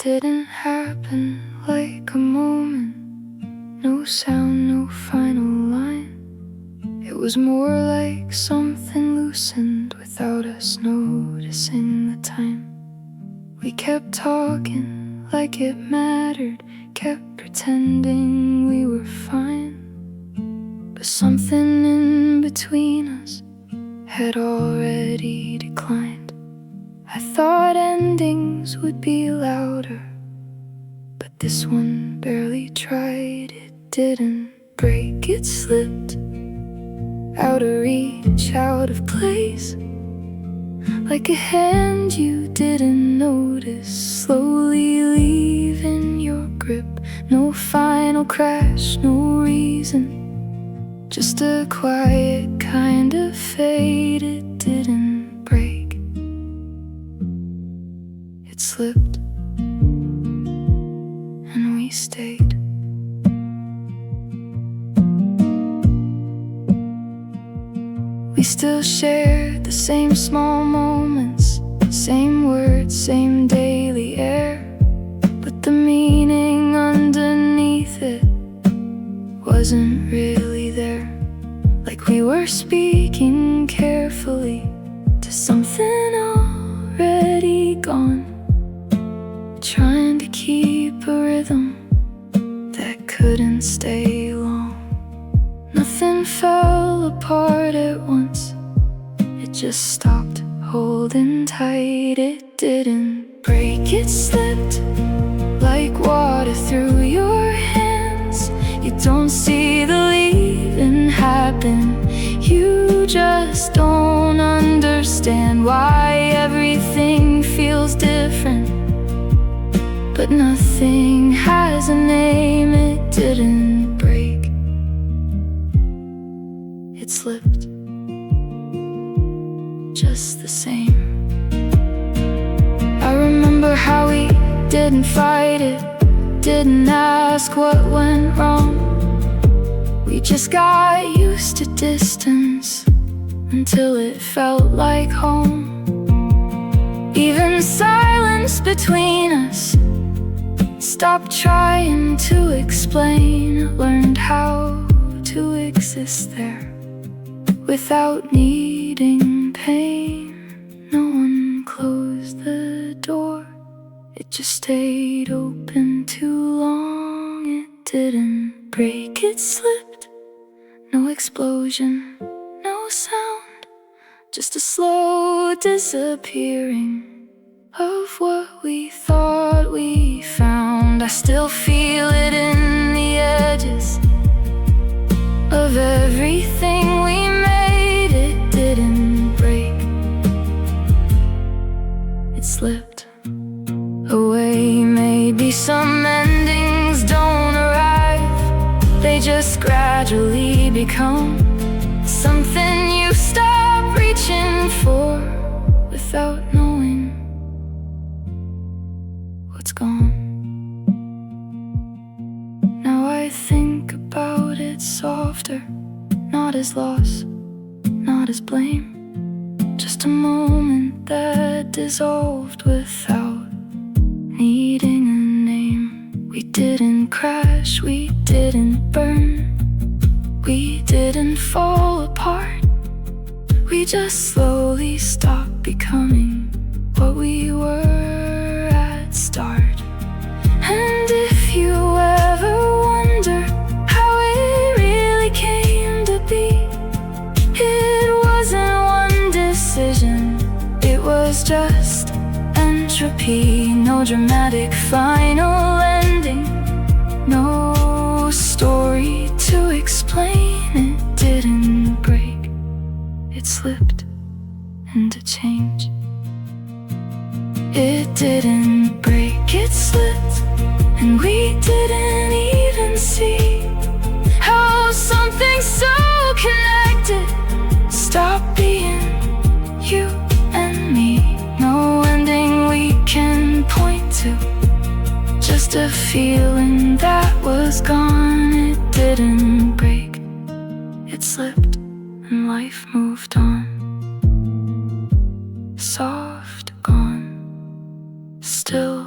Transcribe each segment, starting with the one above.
didn't happen like a moment. No sound, no final line. It was more like something loosened without us noticing the time. We kept talking like it mattered, kept pretending we were fine. But something in between us had already declined. I thought endings would be louder, but this one barely tried. It didn't break, it slipped out of reach, out of place, like a hand you didn't notice, slowly leaving your grip. No final crash, no reason, just a quiet kind of fade. It didn't break, it slipped, and we stayed. We still shared the same small moments, same words, same daily air, but the meaning underneath it wasn't really there. Like we were speaking carefully to something already gone, trying to keep a rhythm that couldn't stay long. Nothing fell apart at once, it just stopped holding tight. It didn't break, it slipped like water through your hands. You don't see the leaving happen, you just don't understand why everything feels different. But nothing has a name. It didn't break, it slipped just the same. I remember how we didn't fight it, didn't ask what went wrong. We just got used to distance until it felt like home. Even silence between us stopped trying to explain. Learned how to exist there without needing pain. No one closed the door, it just stayed open too long. It didn't break, it slipped. No explosion, no sound, just a slow disappearing of what we thought we found. I still feel it in the edges of everything we made. It didn't break, it slipped away. Maybe some endings don't arrive, they just gradually become something you stop reaching for without knowing what's gone. Now I think about it softer, not as loss, not as blame, just a moment that dissolved without needing a name. We didn't crash, we didn't burn, we didn't fall apart. We just slowly stopped becoming what we were at start. And if you ever wonder how it really came to be, it wasn't one decision, it was just entropy. No dramatic final ending, no story to explain. It didn't break, it slipped into change. It didn't break, it slipped, and we didn't even see how something so connected stopped being you and me. No ending we can point to, just a feeling that was gone. It didn't break, it slipped, and life moved on. Soft, gone, still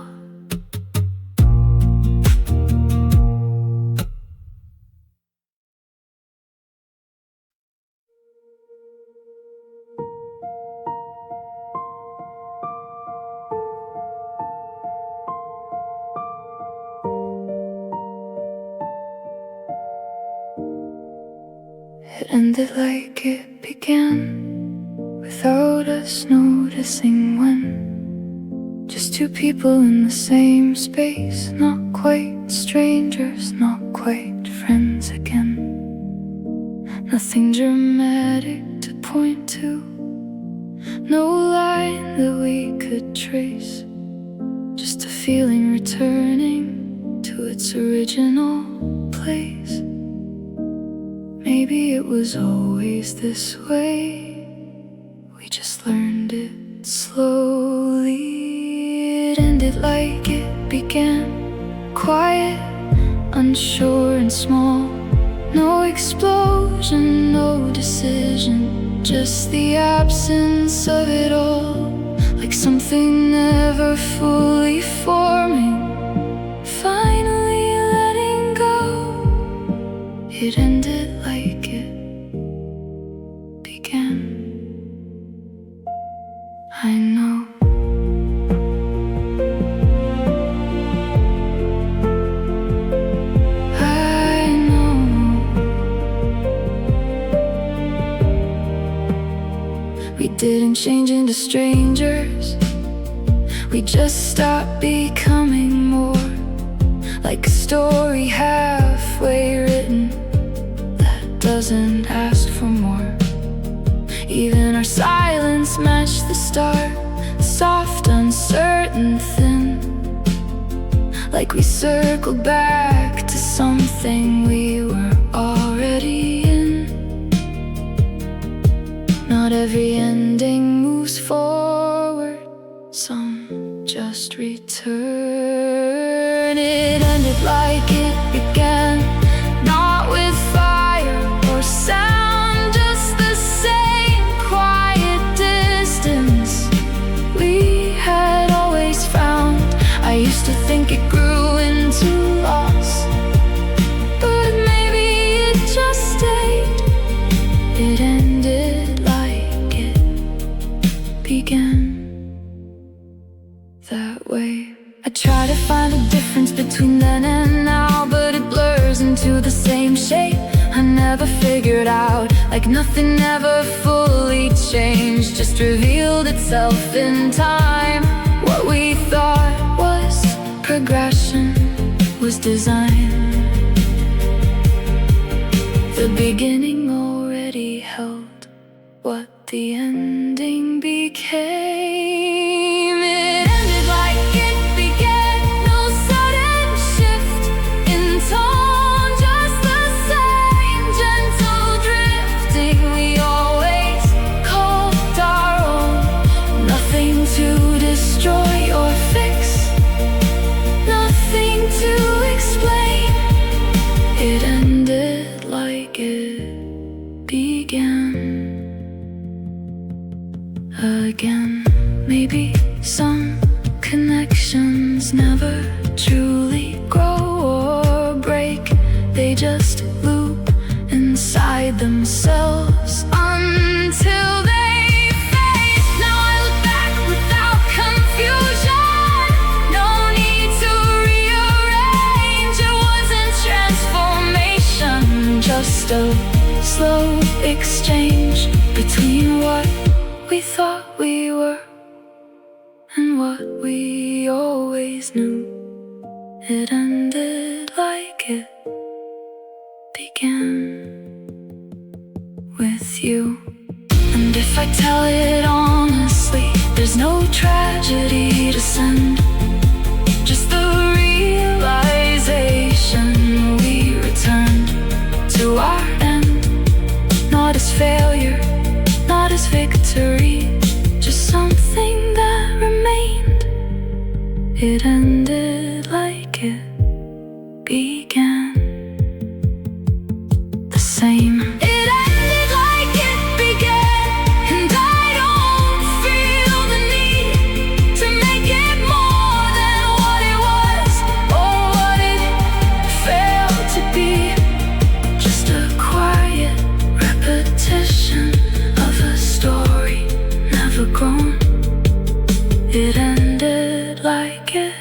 It ended like it began, without us noticing when. Just two people in the same space, not quite strangers, not quite friends again. Nothing dramatic to point to, no line that we could trace. Just a feeling returning to its original place. Maybe it was always this way, we just learned it slowly. It ended like it began, quiet, unsure and small. No explosion, no decision, just the absence of it all. Like something never fully forming, finally letting go. It ended like it began. I know. We didn't change into strangers, we just stopped becoming more like a story halfway written that doesn't ask for more. Even our silence matched the start, soft, uncertain, thin, like we circled back to something we were already in. Not every ending moves forward, some just return. It ended like it began, not with fire or sound, just the same quiet distance we had always found. I used to think it grew into loss, but maybe it just stayed. It ended like it began, that way. I try to find a difference between then and now, but it blurs into the same shape I never figured out. Like nothing ever fully changed, just revealed itself in time. What we thought was progression was design. The beginning already held what the ending became. It ended like it began, no sudden shift in tone, just the same gentle drifting we always called our own. Nothing to destroy or fix, nothing to explain. It ended like it began again. Maybe some connections never truly grow or break, they just loop inside themselves until they fade. Now I look back without confusion, no need to rearrange. It wasn't transformation, just a slow exchange between what we thought we were and what we always knew. It ended like it began, with you. And if I tell it honestly, there's no tragedy to send, just the realization we returned to our end. Not as failure, not as victory, just something that remained. It ended like it began, the same. It ended like it began, and I don't feel the need to make it more than what it was or what it failed to be. Just a quiet repetition of a story never grown. It ended like it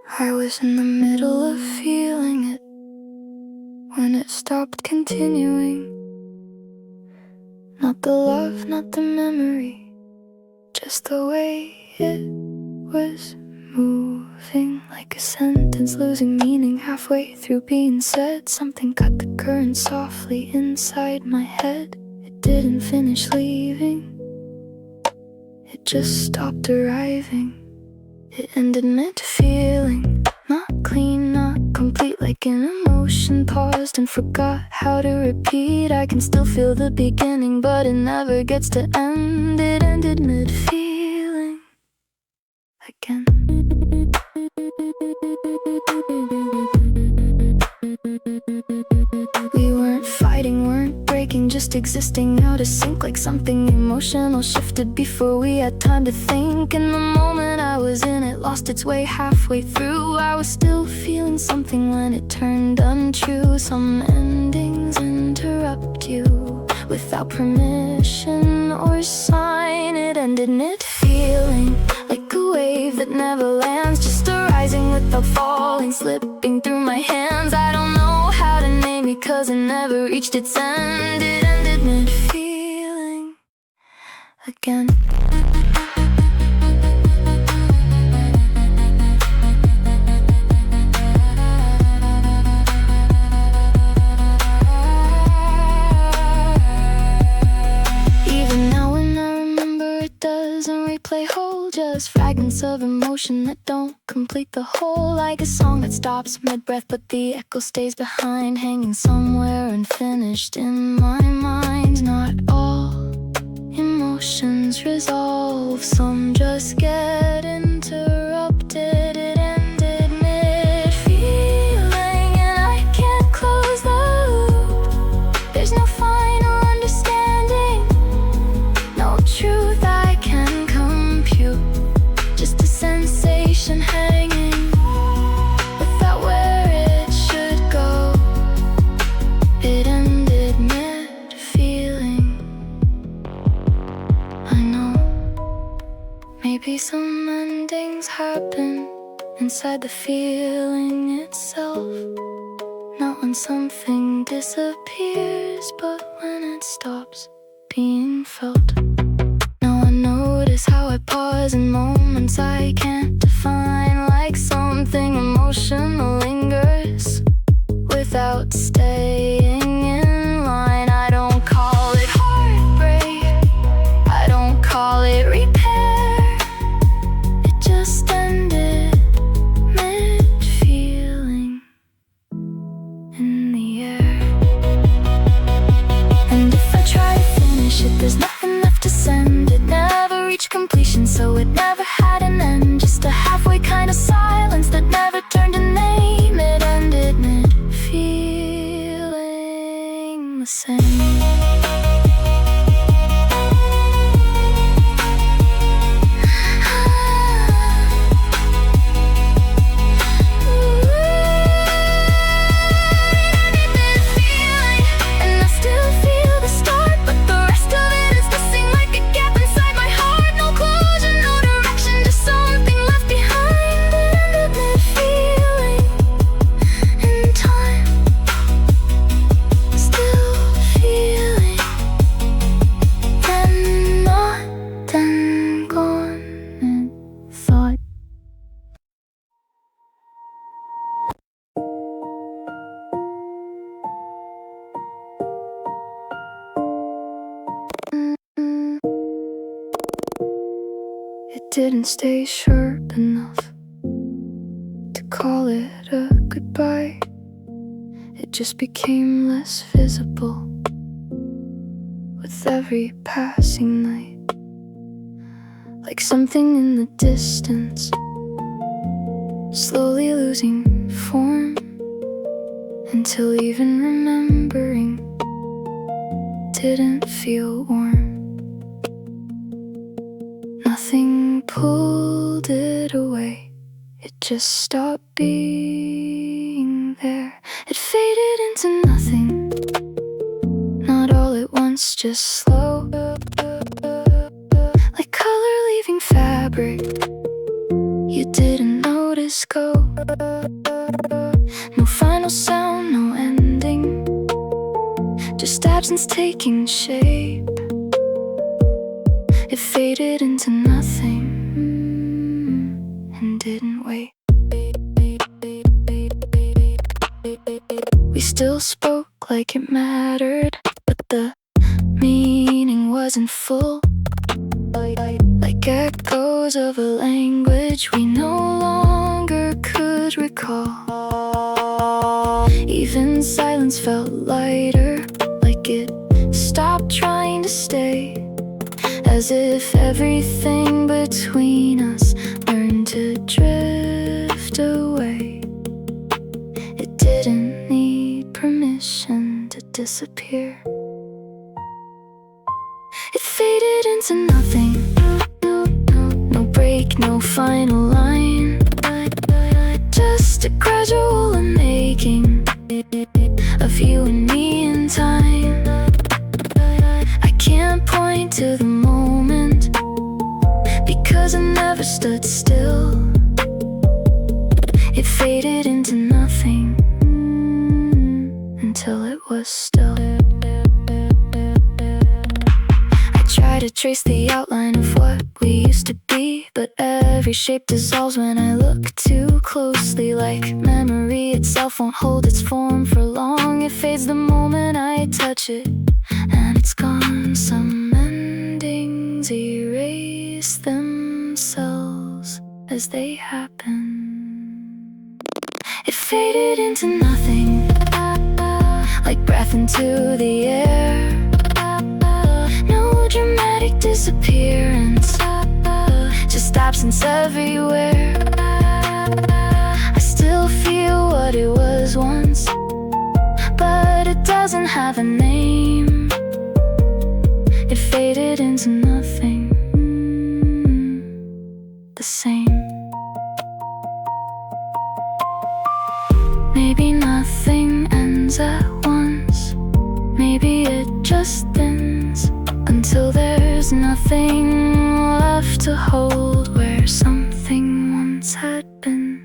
I was in the middle of feeling it when it stopped continuing. Not the love, not the memory, just the way it was moving. Like a sentence losing meaning halfway through being said. Something cut the current softly inside my head. It didn't finish leaving, it just stopped arriving. It ended mid-feeling, not clean, not complete. Like an emotion paused and forgot how to repeat. I can still feel the beginning, but it never gets to end. It ended mid-feeling again. We weren't fighting, weren't breaking, just existing out of sync. Like something emotional shifted before we had time to think. In the moment I was in it, lost its way halfway through. I was still feeling something when it turned untrue. Some endings interrupt you without permission or sign. It ended mid-feeling, like a wave that never lands, just arising without falling, slipping through my hands. I don't know how to name it, 'cause it never reached its end. It ended mid-feeling again. Replay whole, just fragments of emotion that don't complete the whole. Like a song that stops mid-breath, but the echo stays behind, hanging somewhere unfinished in my mind. Not all emotions resolve, some just get interrupted. It ended mid-feeling, and I can't close the loop. There's no final understanding, no truth I can compute, just a sensation hanging without where it should go. It ended mid-feeling. I know maybe some endings happen inside the feeling itself. Not when something disappears, but when it stops being felt. Notice how I pause in moments I can't define. Like something emotional lingers without staying in line. I don't call it heartbreak, I don't call it repair. It just ended mid-feeling in the air. And if I try to finish it, there's nothing left to send. It never reached completion, so it never had an end. Just a halfway kind of silence that never turned a name. It ended mid-feeling the same. It didn't stay sharp enough to call it a goodbye. It just became less visible with every passing night. Like something in the distance, slowly losing form, until even remembering didn't feel warm. Nothing pulled it away, it just stopped being there. It faded into nothing, not all at once, just slow. Like color leaving fabric, you didn't notice go. No final sound, no ending, just absence taking shape. It faded into nothing and didn't wait. We still spoke like it mattered, but the meaning wasn't full. Like echoes of a language we no longer could recall. Even silence felt lighter, like it stopped trying to stay. As if everything between us learned to drift away. It didn't need permission to disappear. It faded into nothing. No break, no final line, just a gradual unmaking of you and me in time. I can't point to the moment, because I never stood still. It faded into nothing until it was still. I try to trace the outline of what we used to be, but every shape dissolves when I look too closely. Like memory itself won't hold its form for long. It fades the moment I touch it, and it's gone. Some endings erase themselves as they happen. It faded into nothing, like breath into the air. No dramatic disappearance, just absence everywhere. I still feel what it was once, but it doesn't have a name. It faded into nothing, the same. Maybe nothing ends at once, maybe it just ends until there's nothing left to hold where something once had been.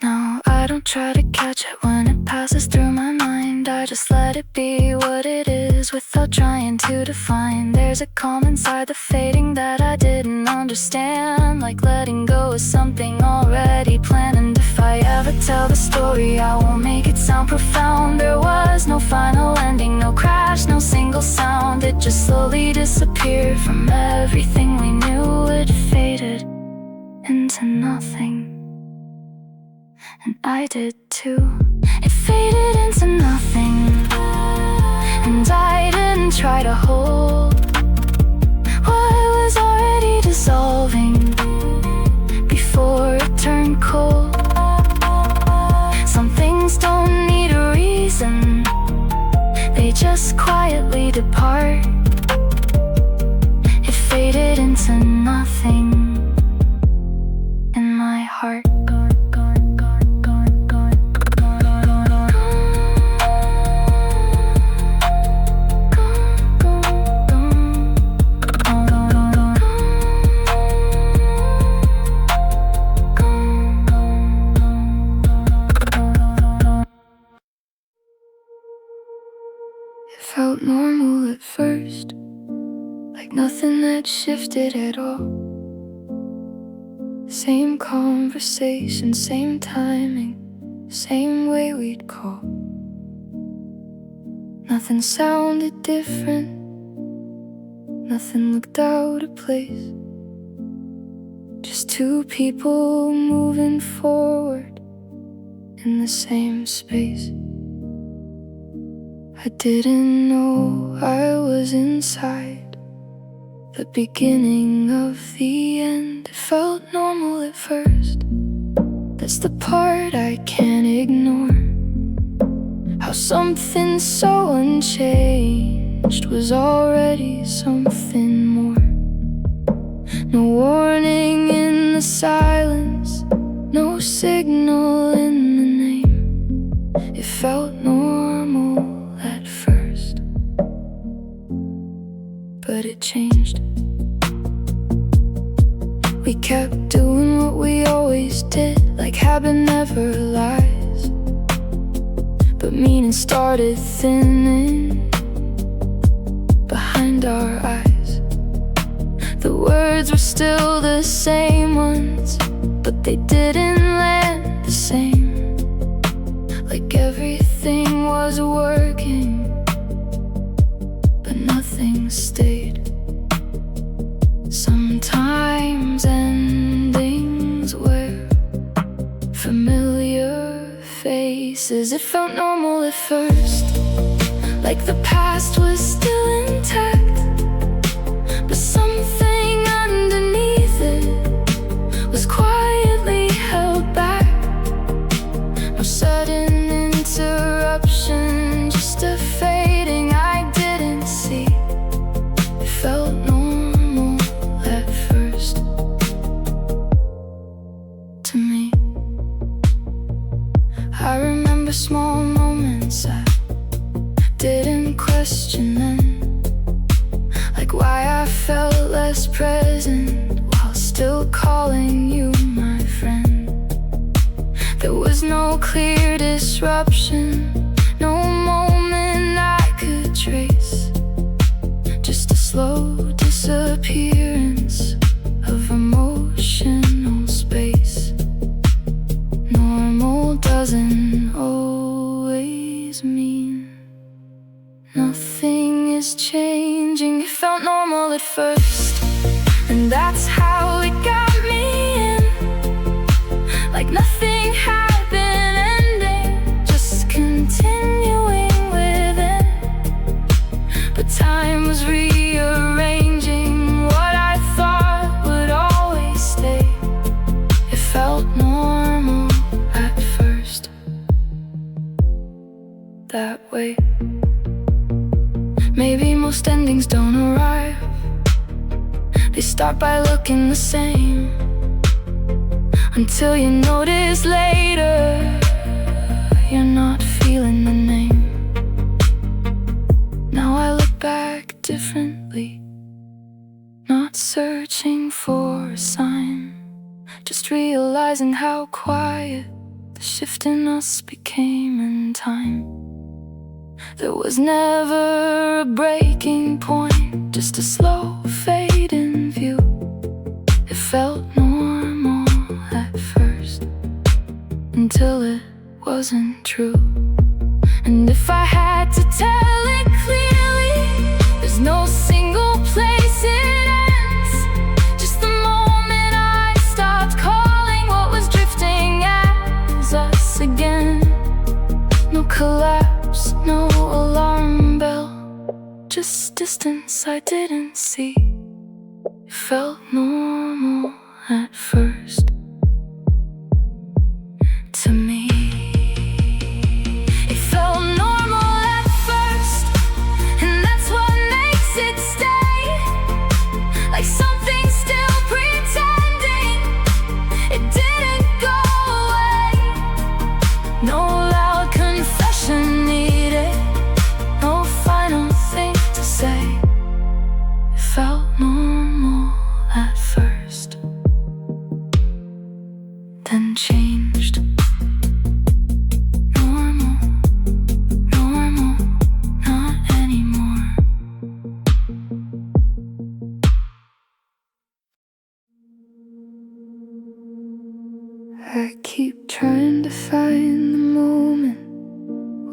No, I don't try to catch it when it passes through my mind. I just let it be what it is without trying to define. There's a calm inside the fading that I didn't understand, like letting go of something already planned. And if I ever tell the story, I won't make it sound profound. There was no final ending, no crash, no single sound. It just slowly disappeared from everything we knew. It faded into nothing, and I did too. It faded into nothing, and I didn't try to hold what was already dissolving before it turned cold. Some things don't need a reason, they just quietly depart. It faded into nothing in my heart. It felt normal at first, like nothing had shifted at all. Same conversation, same timing, same way we'd call. Nothing sounded different, nothing looked out of place. Just two people moving forward in the same space. I didn't know I was inside the beginning of the end. It felt normal at first, that's the part I can't ignore. How something so unchanged was already something more. No warning in the silence, no signal in the name. It felt normal at first, but it changed. We kept doing what we always did, like how habit never lies, but meaning started thinning behind our eyes. The words were still the same ones, but they didn't land the same. Like everything was working, but nothing stayed. Sometimes endings were familiar faces. It felt normal at first, like the past was still intact, but something underneath it was quietly held back. No sudden interruption, just a fading I didn't see. It felt normal at first to me. I remember small moments I didn't question then, like why I felt less present while still calling you my friend. There was no clear disruption, no moment I could trace, just a slow disappearance of emotional space. Normal doesn't always mean nothing is changing. It felt normal at first, and that's how it got me in. Like nothing had been ending, just continuing within. But time was rearranging what I thought would always stay. It felt normal at first, that way. Maybe most endings don't arrive, they start by looking the same, until you notice later you're not feeling the name. Now I look back differently, not searching for a sign, just realizing how quiet the shift in us became in time. There was never a breaking point, just a slow fade in view. It felt normal at first, until it wasn't true. And if I had to tell it clearly, there's no single place it ends, just the moment I stopped calling what was drifting as us again. No collapse, no alarm bell, just distance I didn't see. It felt normal at first to me. It felt normal at first, and that's what makes it stay. Like something still pretending it didn't go away. No loud confession needed, no final thing to say. It felt normal at first, then changed. Normal, normal, not anymore. I keep trying to find the moment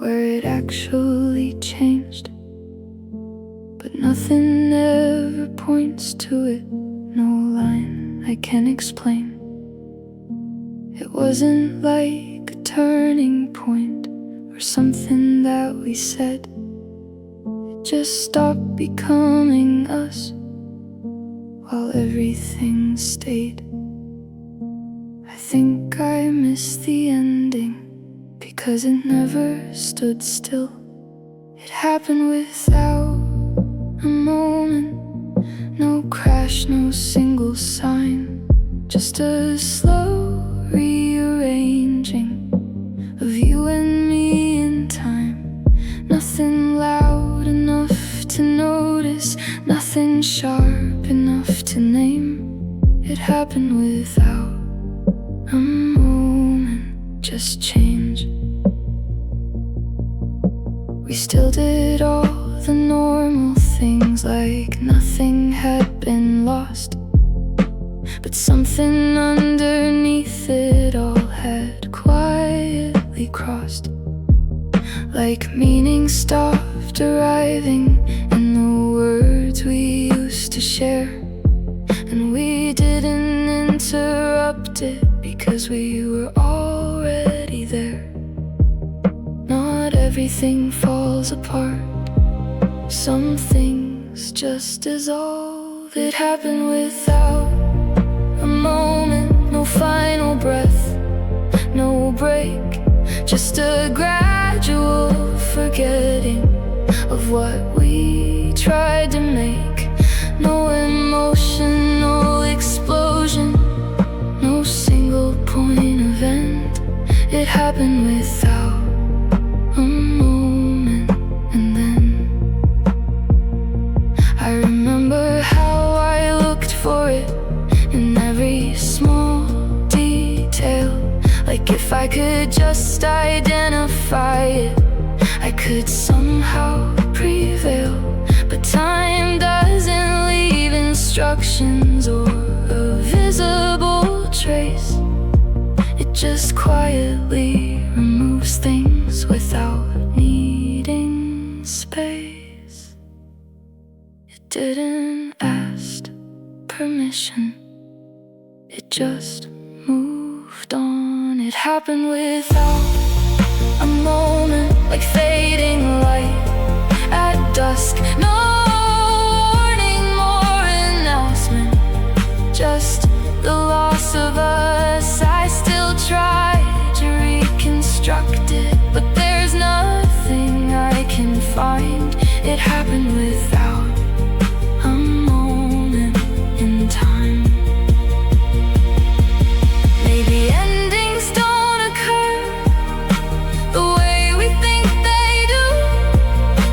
where it actually changed, but nothing ever points to it, no line I can explain. It wasn't like a turning point or something that we said. It just stopped becoming us while everything stayed. I think I missed the ending because it never stood still. It happened without a moment, no crash, no single sign, just a slow rearranging of you and me in time. Nothing loud enough to notice, nothing sharp enough to name. It happened without a moment. just change. We still did all the normal things like nothing had been lost, but something underneath it all had quietly crossed. Like meaning stopped arriving in the words we used to share, and we didn't interrupt it because we were already there. Not everything falls apart, some things just dissolve. It happened without a moment, no final breath, no break, just a gradual forgetting of what we tried to make. No emotional explosion, no single point of end. It happened without a moment. And then I remember how I looked for it in every small detail. Like if I could just identify it, I could somehow prevail. But time doesn't leave instructions or a visible trace. It just quietly removes things without needing space. It didn't ask permission, it just moved on. It happened without a moment, like fading light at dusk. No warning, more announcement, just the loss of us. I still try to reconstruct it, but there's nothing I can find. It happened without a moment in time. Maybe endings don't occur the way we think they do.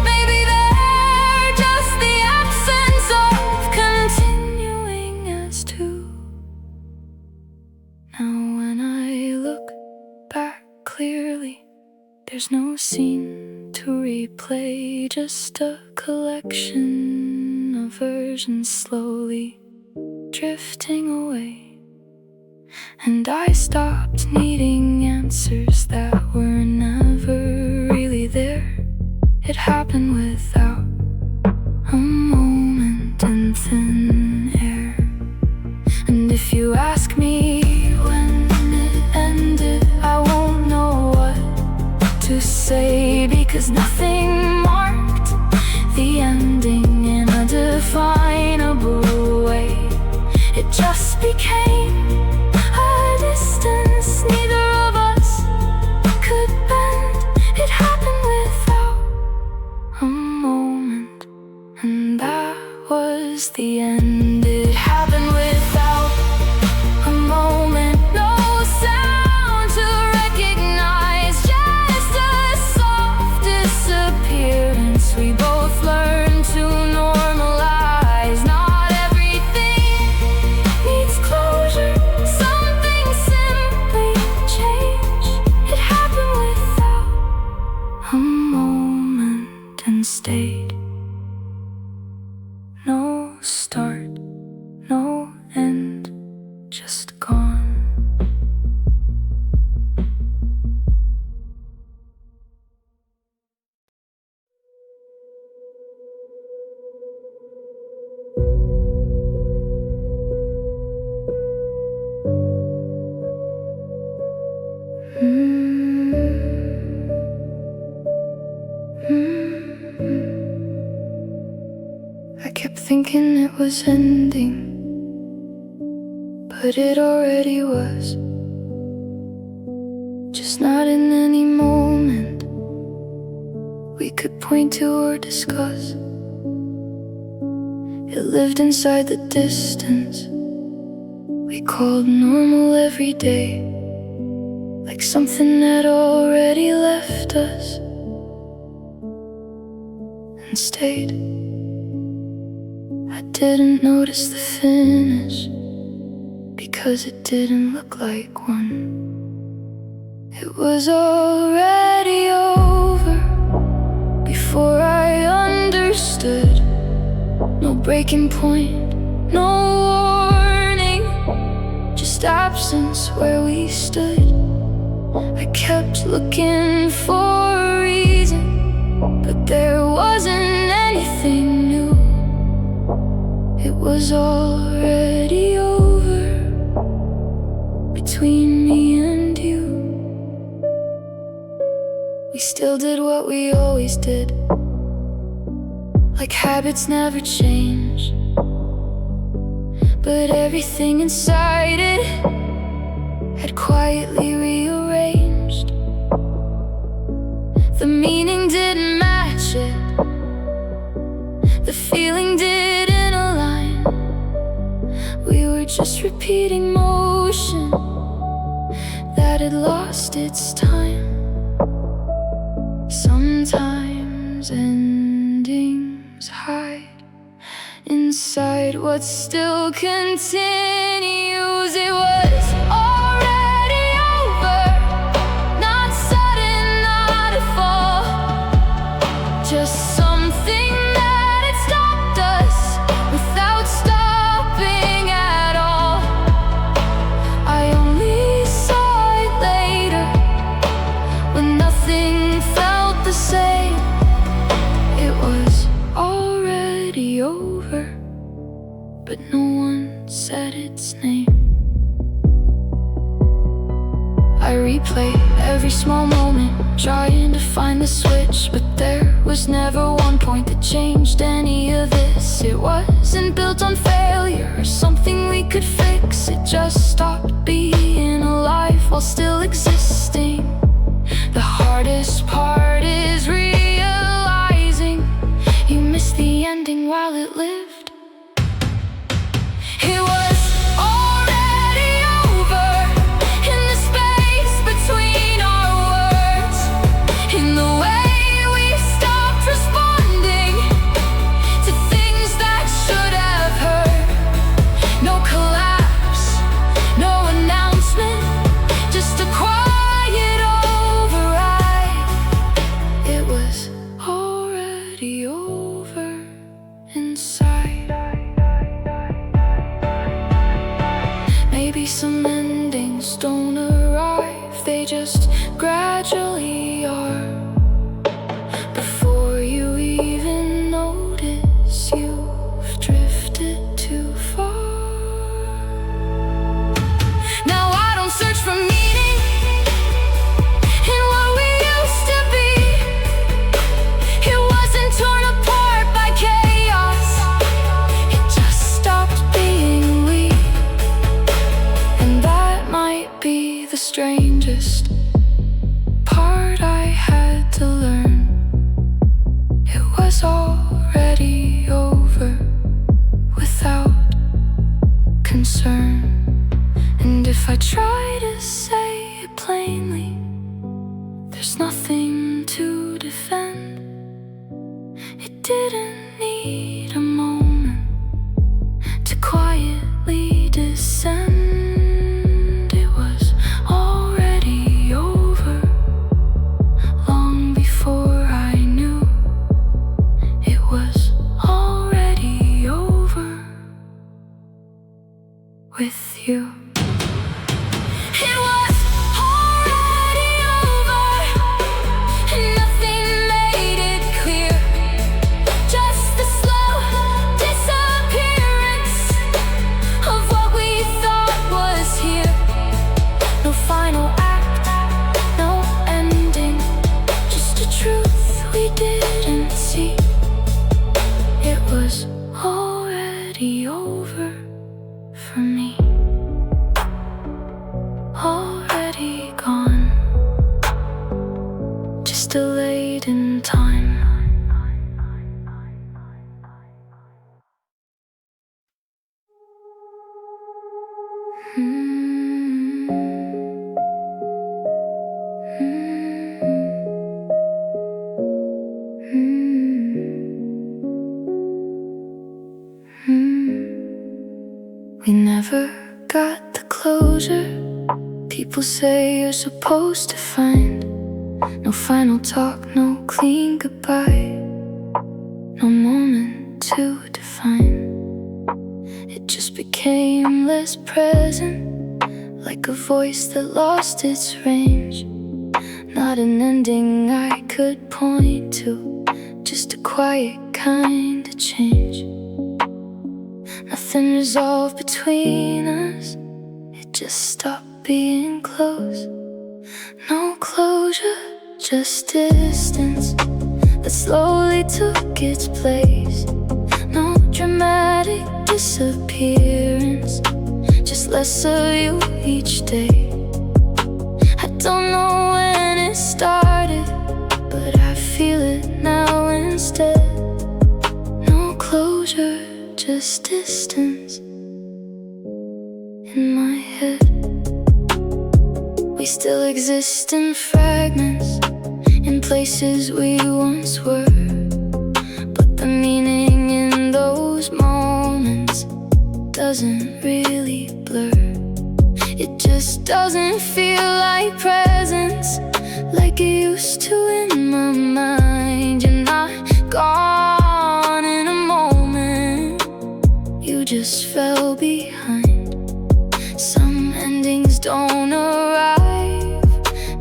Maybe they're just the absence of continuing as two. Now when I look back clearly, there's no scene to replay, just a collection of versions slowly drifting away. And I stopped needing answers that were never really there. It happened without a moment in thin air. And if you ask me when it ended, I won't know what to say, because nothing marked the ending in a definable way. It just became a distance neither of us could bend. It happened without a moment, and that was the end. It happened without a moment, no sound to recognize, just a soft disappearance. We both learned to normalize. Not everything needs closure, some things simply change. It happened without a moment and stayed. No start, no end, just gone. I kept thinking it was ending, but it already was. Just not in any moment we could point to or discuss. It lived inside the distance we called normal every day, like something that already left us and stayed. I didn't notice the finish because it didn't look like one. It was already over before I understood. No breaking point, no warning, just absence where we stood. I kept looking for a reason, but there wasn't anything new. It was already over between me and you. We still did what we always did, like habits never change. But everything inside it had quietly rearranged. The meaning didn't match it, the feeling didn't align. We were just repeating motion that had lost its time. Sometimes endings hide inside what still continues. It was already over, not sudden, not a fall, just something that had stopped us without stopping at all. I only saw it later, when nothing felt the same. It was already over, but no one said its name. I replay every small moment, trying to find the switch, but there was never one point that changed any of this. It wasn't built on failure or something we could fix. It just stopped being alive while still existing. The hardest part is realizing you missed the ending while it lived. It was already over in the space between our words, in the way we stopped responding to things that should have heard. No collapse, no announcement, just a quiet override. It was already over inside. Maybe some endings don't arrive, they just gradually are. Before you even notice, you've drifted too far. Now I don't search for meaning in what we used to be. It wasn't torn apart by chaos, it just stopped being we. And that might be the strangest part I had to learn. It was already over without concern. And if I try to say it plainly, there's nothing to defend. It didn't need a moment to quietly descend. It was already over long before I knew. It was already over with you. It was already over, and nothing made it clear. Just the slow disappearance of what we thought was here. No final act, no ending, just a truth we didn't see. It was already over for me. Already gone, just delayed in time. We never got the closure people people say you're supposed to find. No final talk, no clean goodbye, no moment to define. It just became less present, like a voice that lost its range. Not an ending I could point to, just a quiet kind of change. Nothing resolved between us, it just stopped being close. No closure, just distance that slowly took its place. No dramatic disappearance, just less of you each day. I don't know when it started, but I feel it now instead. No closure, just distance in my head. We still exist in fragments, in places we once were, but the meaning in those moments doesn't really blur. It just doesn't feel like presence, like it used to in my mind. You're not gone in a moment, you just fell behind. Some endings don't arrive,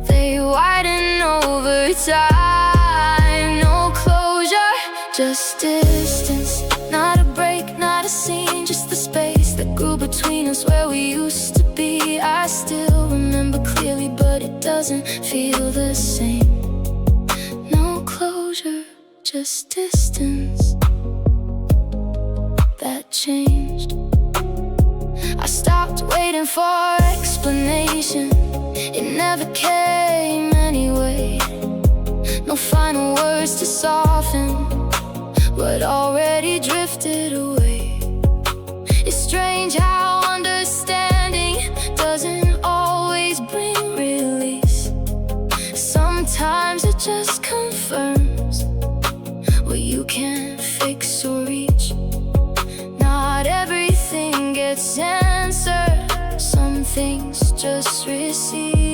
they widen over time. No closure, just distance. Not a break, not a scene, just the space that grew between us where we used to be. I still remember clearly, but it doesn't feel the same. No closure, just distance. That changed. I stopped waiting for explanation, it never came anyway. No final words to soften what already drifted away. It's strange how understanding doesn't always bring release. Sometimes it just confirms what you can't fix or reach. Not everything gets answered, some things just recede.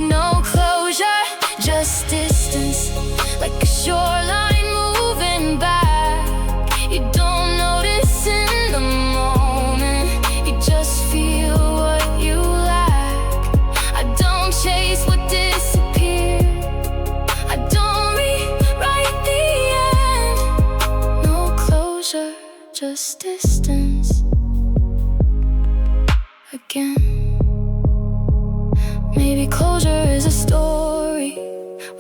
No closure, just distance, like a shoreline moving back. You don't notice in the moment, you just feel what you lack. I don't chase what disappeared, I don't rewrite the end. No closure, just distance again. Maybe closure is a story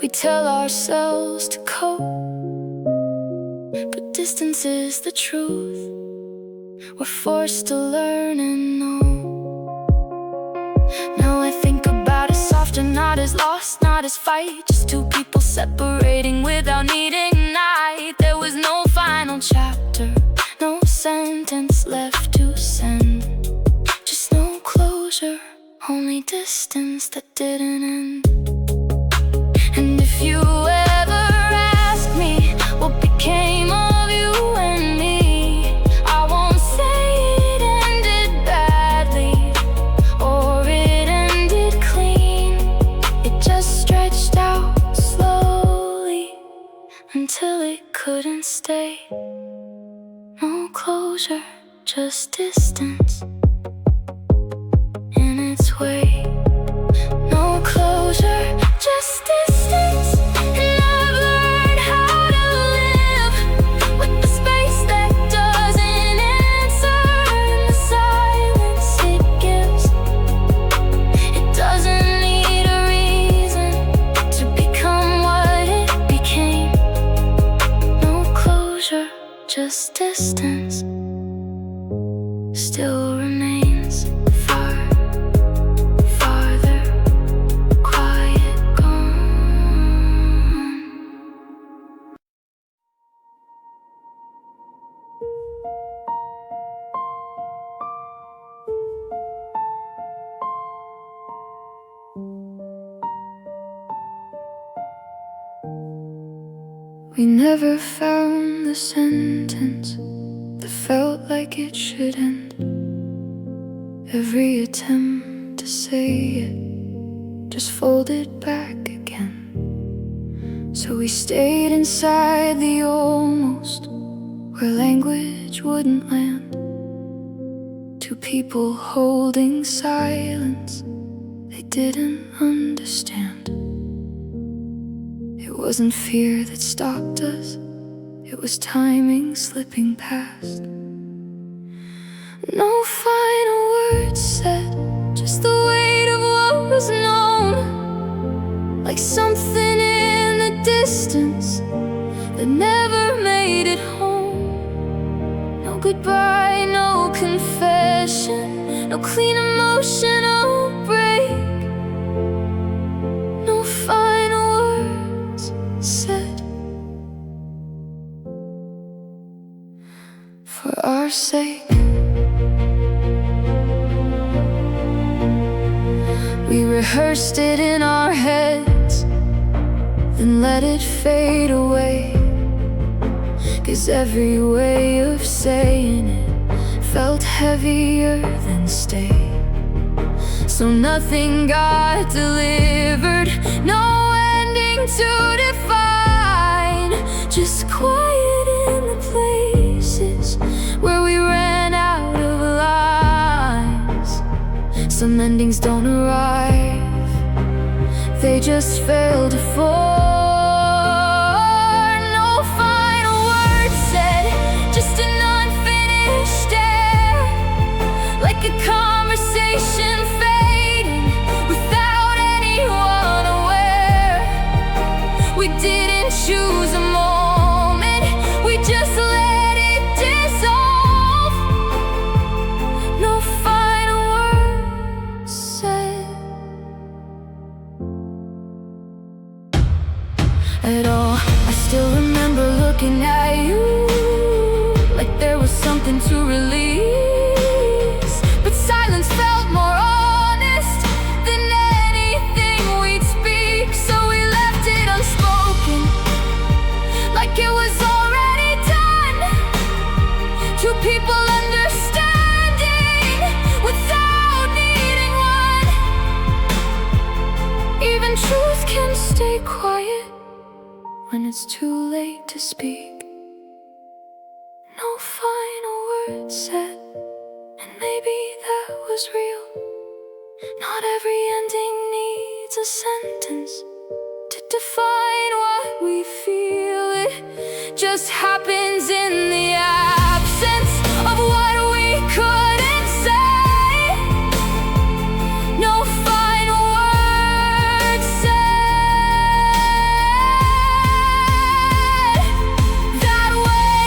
we tell ourselves to cope, but distance is the truth we're forced to learn and know. Now I think about it softer, not as lost, not as fight, just two people separating without needing a night. There was no final chapter, no sentence left to send, just no closure, only distance that didn't end. And if you ever ask me what became of you and me, I won't say it ended badly or it ended clean. It just stretched out slowly until it couldn't stay. No closure, just distance in its way. No closure, just distance. And I've learned how to live with the space that doesn't answer and the silence it gives. It doesn't need a reason to become what it became. No closure, just distance still remains far, farther, quiet, gone. We never found the sentence that felt like it should end. Every attempt to say it just folded back again. So we stayed inside the almost, where language wouldn't land. Two people holding silence they didn't understand. It wasn't fear that stopped us, it was timing slipping past. No final words said, just the weight of what was known. Like something in the distance that never made it home. No goodbye, no confession, no clean emotional break. No final words said. For our sake, we rehearsed it in our heads, then let it fade away. 'Cause every way of saying it felt heavier than stay. So nothing got delivered, no ending to define. Just quiet in the places where we ran out of lines. Some endings don't arrive, they just fail to fall. Like a conversation fading without anyone aware. We didn't choose a moment, we just let it dissolve. No final words said at all. I still remember looking at you like there was something to release. Silence felt more honest than anything we'd speak. So we left it unspoken, like it was already done. Two people understanding without needing one. Even truth can stay quiet when it's too late to speak. No final words said, and maybe that was real. Not every ending needs a sentence to define what we feel. It just happens in the absence of what we couldn't say. No final words said. That way,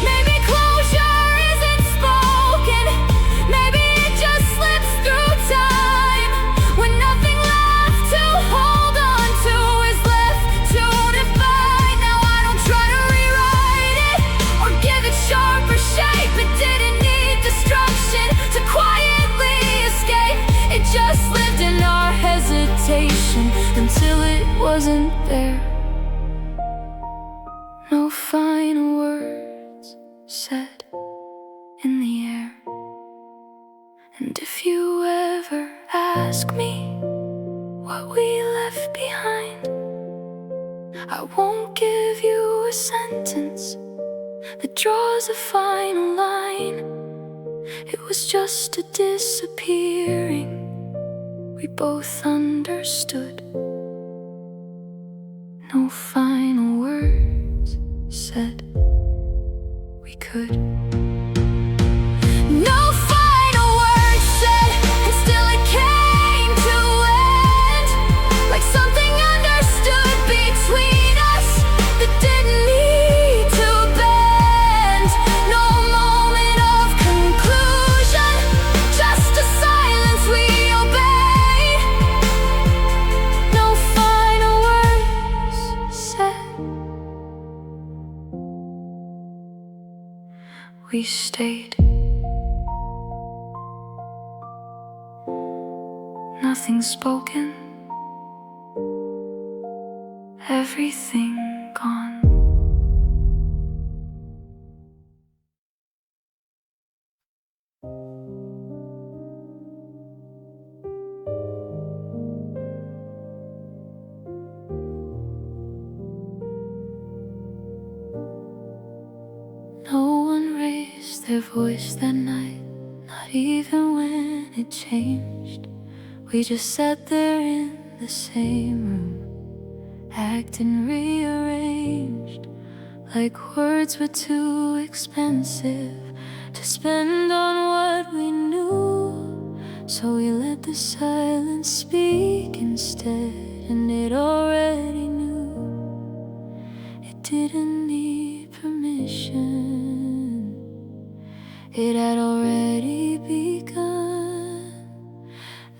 maybe closure isn't spoken. Maybe it just slips through time, when nothing left to hold on to is left to define. Now I don't try to rewrite it or give it sharper shape. It didn't need destruction to quietly escape. It just lived in our hesitation until it wasn't there. No final words said in the air. And if you ever ask me what we left behind, I won't give you a sentence that draws a final line. It was just a disappearing we both understood. No final words said we could. No final words said, and still it came to end. Like something understood between us that didn't need to bend. No moment of conclusion, just a silence we obey. No final words said. We stayed. Nothing spoken, everything gone. raised their voice that night, not even when it changed. We just sat there in the same room, acting rearranged, like words were too expensive to spend on what we knew. So we let the silence speak instead, and it already knew. It didn't need permission, it had already begun.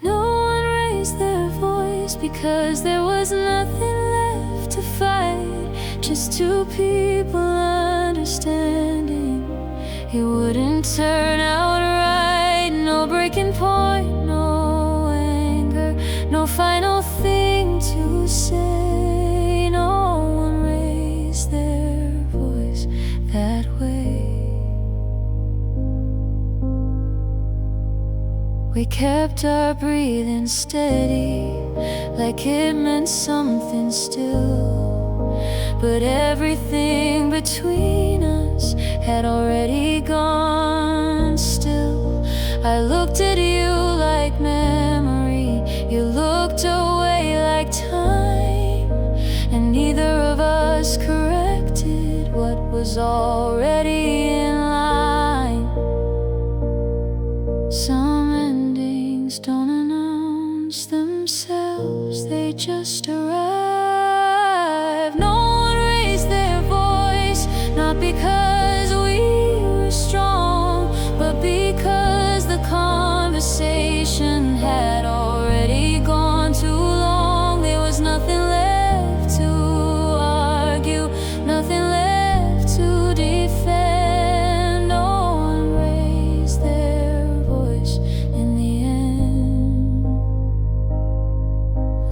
No one raised their voice because there was nothing left to fight, just two people understanding. It wouldn't turn out right, no breaking point, no anger, no final thing to say. No one raised their voice that way. We kept our breathing steady, like it meant something still. But everything between us had already gone still. I looked at you like memory, you looked away like time, and neither of us corrected what was already in line. Some endings don't announce themselves, they just arrive. No one raised their voice, not because we were strong, but because the conversation had already gone too long. There was nothing left to argue, nothing left to defend. No one raised their voice in the end.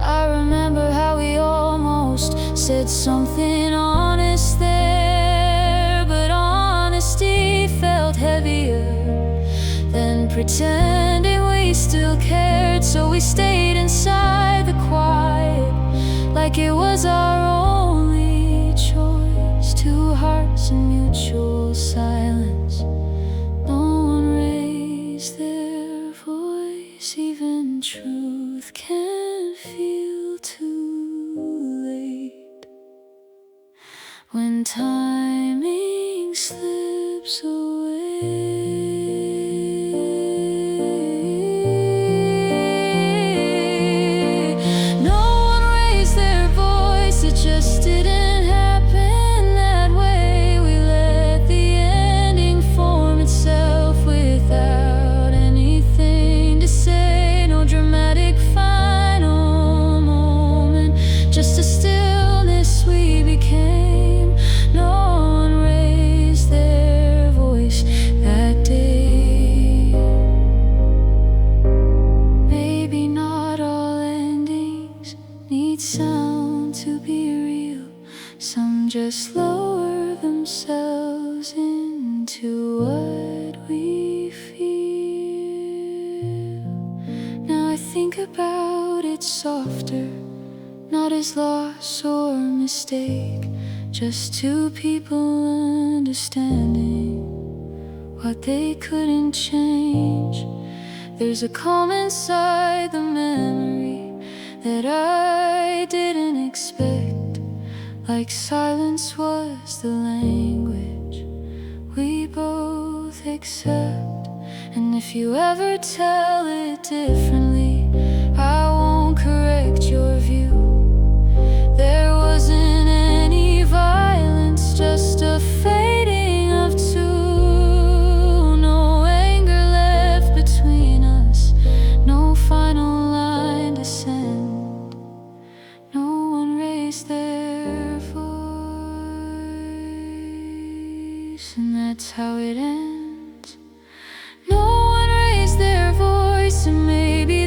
I remember how we almost said something honest there, but honesty felt heavier than pretending we still cared. So we stayed inside the quiet, like it was our only choice. Two hearts in mutual silence. No one raised their voice, even truth can feel too late when timing slips away. No one raised their voice, it just didn't happen that way. We let the ending form itself without anything to say. No dramatic final moment, just a stillness we became. No one raised their voice that day. Maybe not all endings need sound to be real. Some just lower themselves into what we feel. Now I think about it softer, not as loss or mistake, just two people understanding what they couldn't change. There's a calm inside the memory that I didn't expect, like silence was the language we both accept. And if you ever tell it differently, I won't correct your view. There wasn't any violence, just a fading of two. No anger left between us, no final line to send. No one raised their voice, and that's how it ends. No one raised their voice, and maybe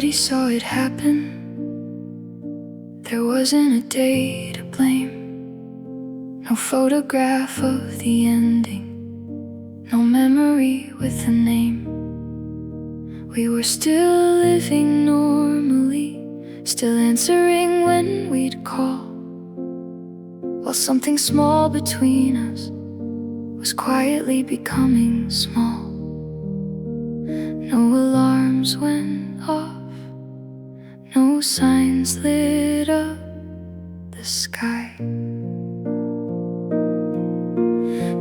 Nobody saw it happen. There wasn't a day to blame. No photograph of the ending, no memory with a name. We were still living normally, still answering when we'd call, while something small between us was quietly becoming small. No alarms went off, no signs lit up the sky.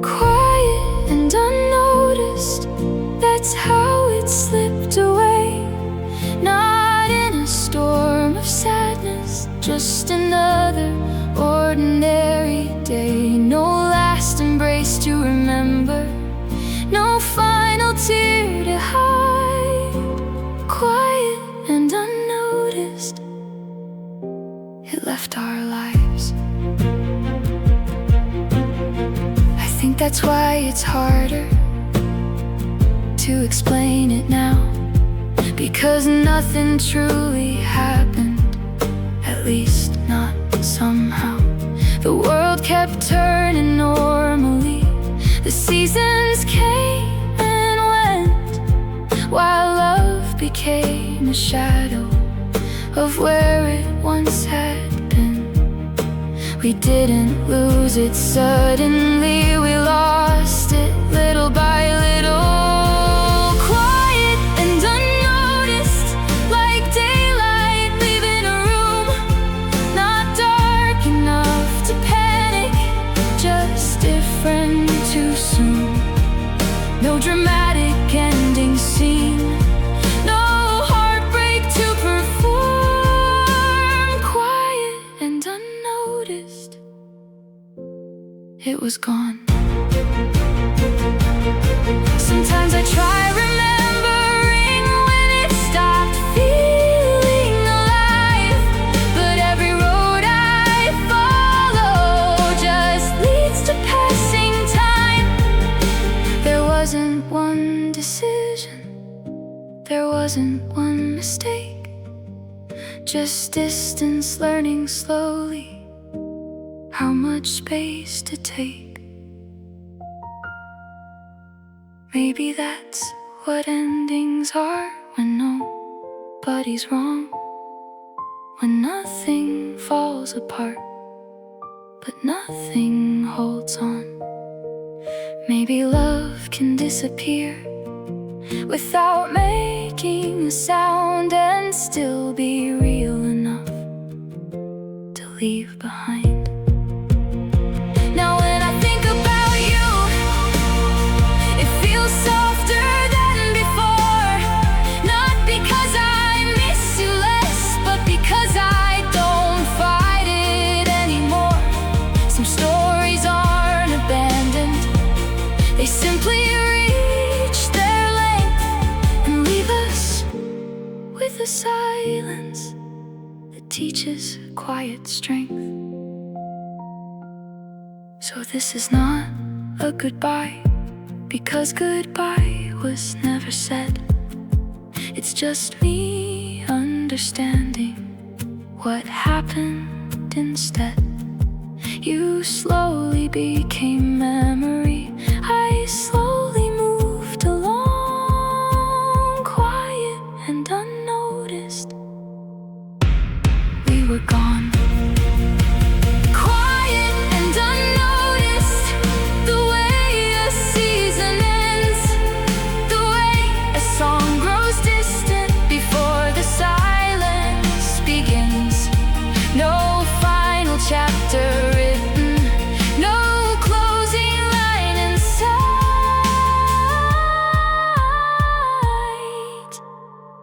Quiet and unnoticed, that's how it slipped away. Not in a storm of sadness, just another ordinary day. No last embrace to remember, no final tear to hide. Quiet and unnoticed, it left our lives. I think that's why it's harder to explain it now, because nothing truly happened, at least not somehow. The world kept turning normally, the seasons came and went, while love became a shadow of where it once had been. We didn't lose it suddenly, we lost it little by little. Quiet and unnoticed, like daylight leaving a room. Not dark enough to panic, just different too soon. No dramatic ending scene, no heartbreak to perform. Quiet and unnoticed, it was gone. Sometimes I try remembering when it stopped feeling alive, but every road I follow just leads to passing time. There wasn't one decision, there wasn't one mistake, just distance, learning slowly how much space to take. Maybe that's what endings are, when nobody's wrong, when nothing falls apart, but nothing holds on. Maybe love can disappear without making a sound, and still be real enough to leave behind. Now when I think about you, it feels softer than before. Not because I miss you less, but because I don't fight it anymore. Some stories aren't abandoned, they simply reach their length and leave us with a silence that teaches quiet strength. So this is not a goodbye, because goodbye was never said. It's just me understanding what happened instead. You slowly became memory, I slowly moved along. Quiet and unnoticed, we were gone. Quiet and unnoticed, the way a season ends, the way a song grows distant before the silence begins. No final chapter written, no closing line in sight.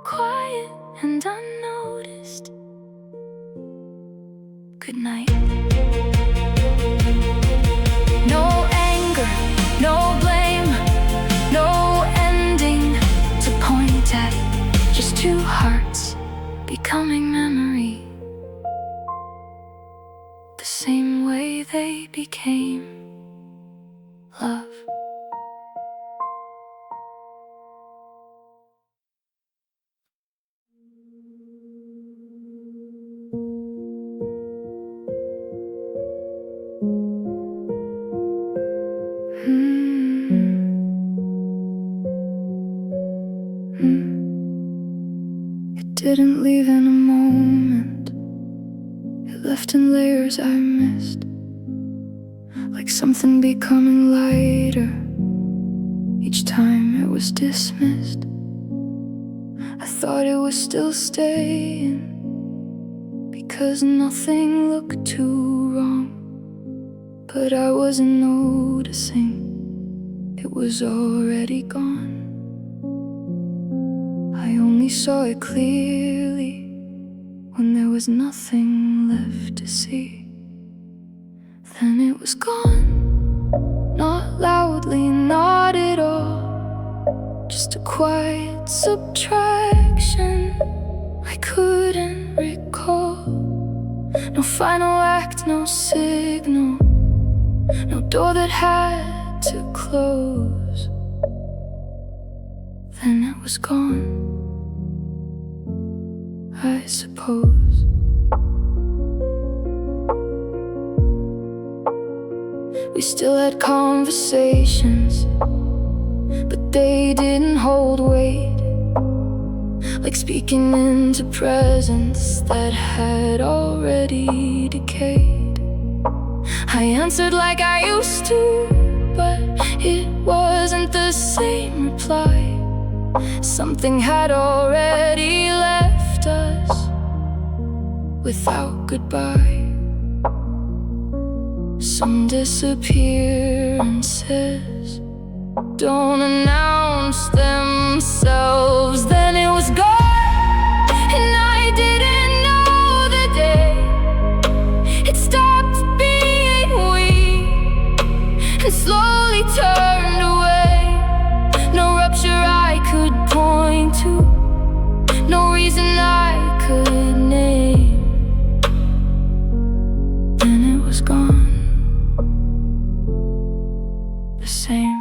Quiet and unnoticed, good night. No anger, no blame, no ending to point at, just two hearts becoming memory, the same way they became love. didn't leave in a moment. It left in layers I missed, like something becoming lighter each time it was dismissed. I thought it was still staying because nothing looked too wrong, but I wasn't noticing it was already gone. I only saw it clearly when there was nothing left to see. Then it was gone, not loudly, not at all, just a quiet subtraction I couldn't recall. No final act, no signal, no door that had to close. Then it was gone, I suppose. We still had conversations, but they didn't hold weight, like speaking into presence that had already decayed. I answered like I used to, but it wasn't the same reply. Something had already left us without goodbye. Some disappearances don't announce themselves. Then it was gone, and I didn't know the day it stopped being we and slowly turned away. No rupture I could point to, no reason I could name. Then it was gone, the same.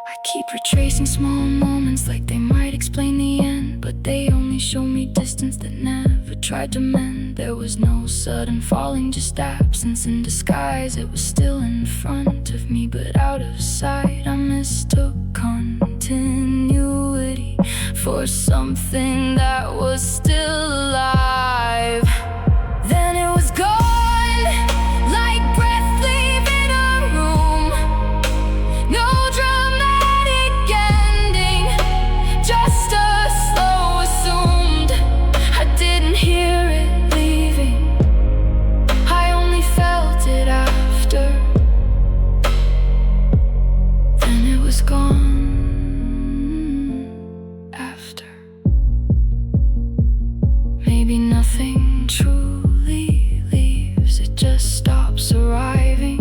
I keep retracing small moments like they might explain the end, but they only show me distance that never tried to mend. There was no sudden falling, just absence in disguise. It was still in front of me, but out of sight. I mistook continuity for something that was still alive. Then it was gone, like breath leaving a room. No dramatic ending, just a slow assumed. I didn't hear it leaving, I only felt it after. Then it was gone after. Maybe nothing truly leaves, it just stops arriving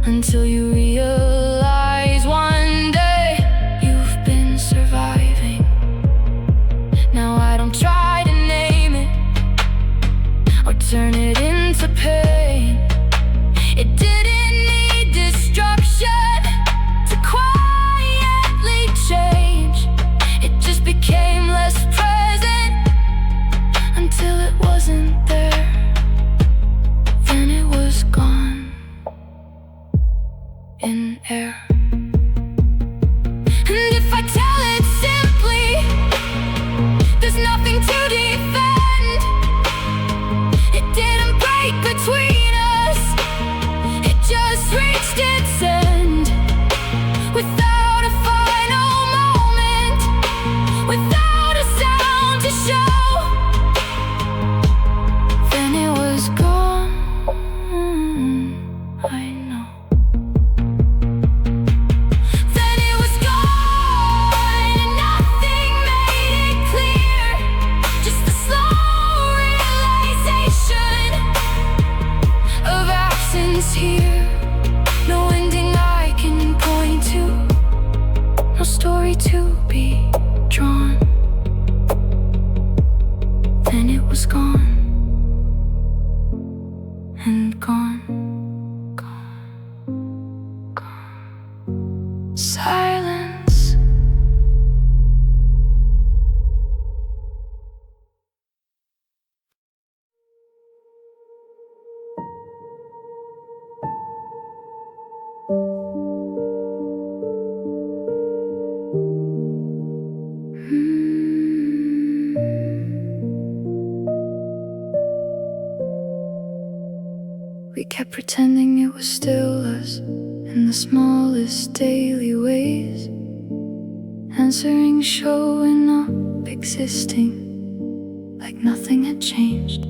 until you realize one day you've been surviving. Now I don't try to name it or turn it into pain. It didn't need destruction to quietly change. It just became less present until it wasn't there. Then it was gone in air. And if I tell it simply, there's nothing to defend. It didn't break between us, it just reached its end. Without a final moment, without a sound to show. Then it was gone, I know. Then it was gone, and nothing made it clear. Just a slow realization of absence here. No ending I can point to, no story to be drawn. Then it was gone, and gone, gone, gone. Silence. kept pretending it was still us in the smallest daily ways, answering, showing up, existing like nothing had changed.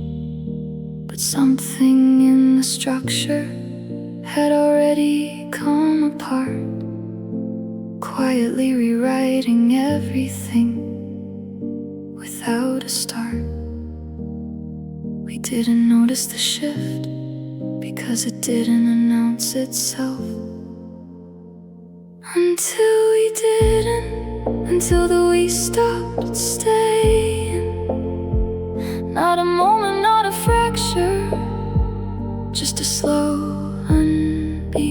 But something in the structure had already come apart, quietly rewriting everything without a start. We didn't notice the shift because it didn't announce itself. Until the we stopped staying. Not a moment, not a fracture, just a slow unbecoming.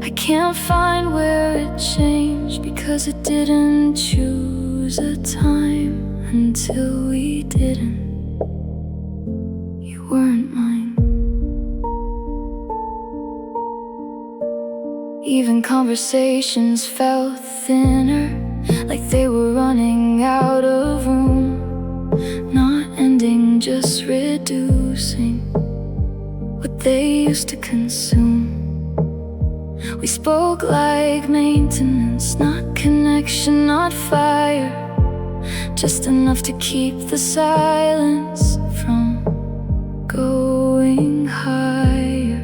I can't find where it changed because it didn't choose a time. Until we didn't, you weren't mine. Even conversations felt thinner, like they were running out of room. Not ending, just reducing what they used to consume. We spoke like maintenance, not connection, not fire, just enough to keep the silence from going higher.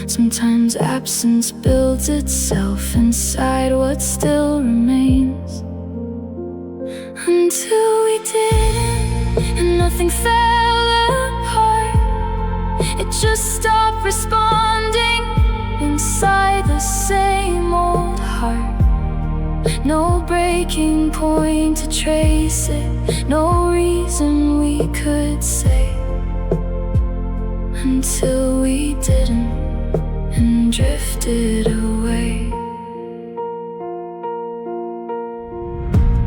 Sometimes absence builds itself inside what still remains. Until we didn't, and nothing fell apart. It just stopped responding inside the same old heart. No breaking point to trace it, no reason we could say. Until we didn't, and drifted away.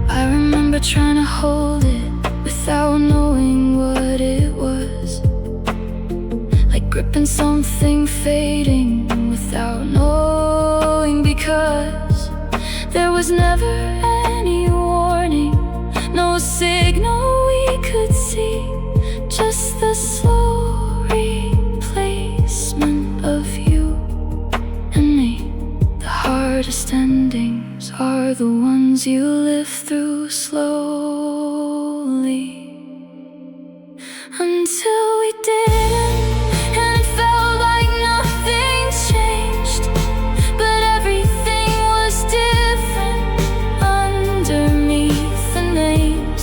I remember trying to hold it without knowing what it was, like gripping something fading without knowing, because there was never any warning, no signal we could see, just the slow replacement of you and me. The hardest endings are the ones you live through slowly. Until we didn't, and it felt like nothing changed, but everything was different underneath the names.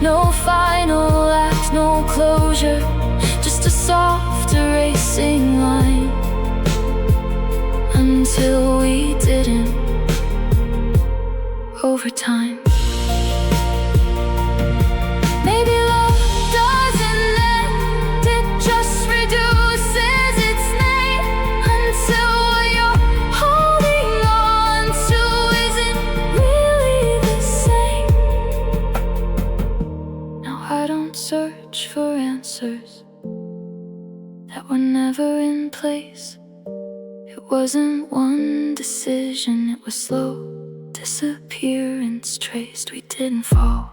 No final act, no closure, just a soft erasing line. Until we didn't, over time. Maybe love doesn't end, it just reduces its name. Until what you're holding on to isn't really the same. Now I don't search for answers that were never in place. It wasn't one decision, it was slow disappearance traced. We didn't fall,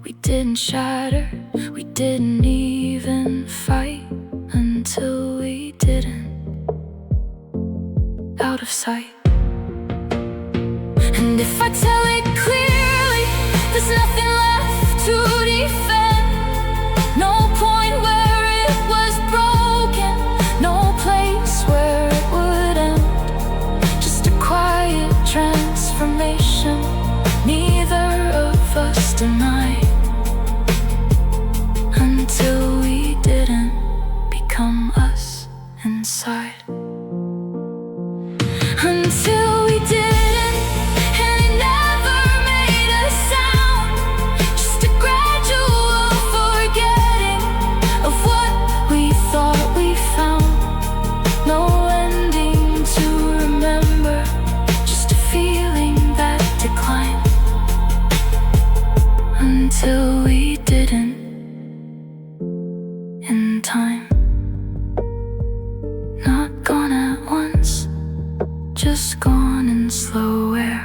we didn't shatter, we didn't even fight. Until we didn't, out of sight. And if I tell it clearly, there's nothing left to defend. No point where it was broken, no place where it would end. Just a quiet transformation neither of us denied. Until we didn't become us inside. Until we didn't, and it never made a sound, just a gradual forgetting of what we thought we found. No ending to remember, just a feeling that declined. Until we didn't, in time. Not gone at once, just gone in slow air.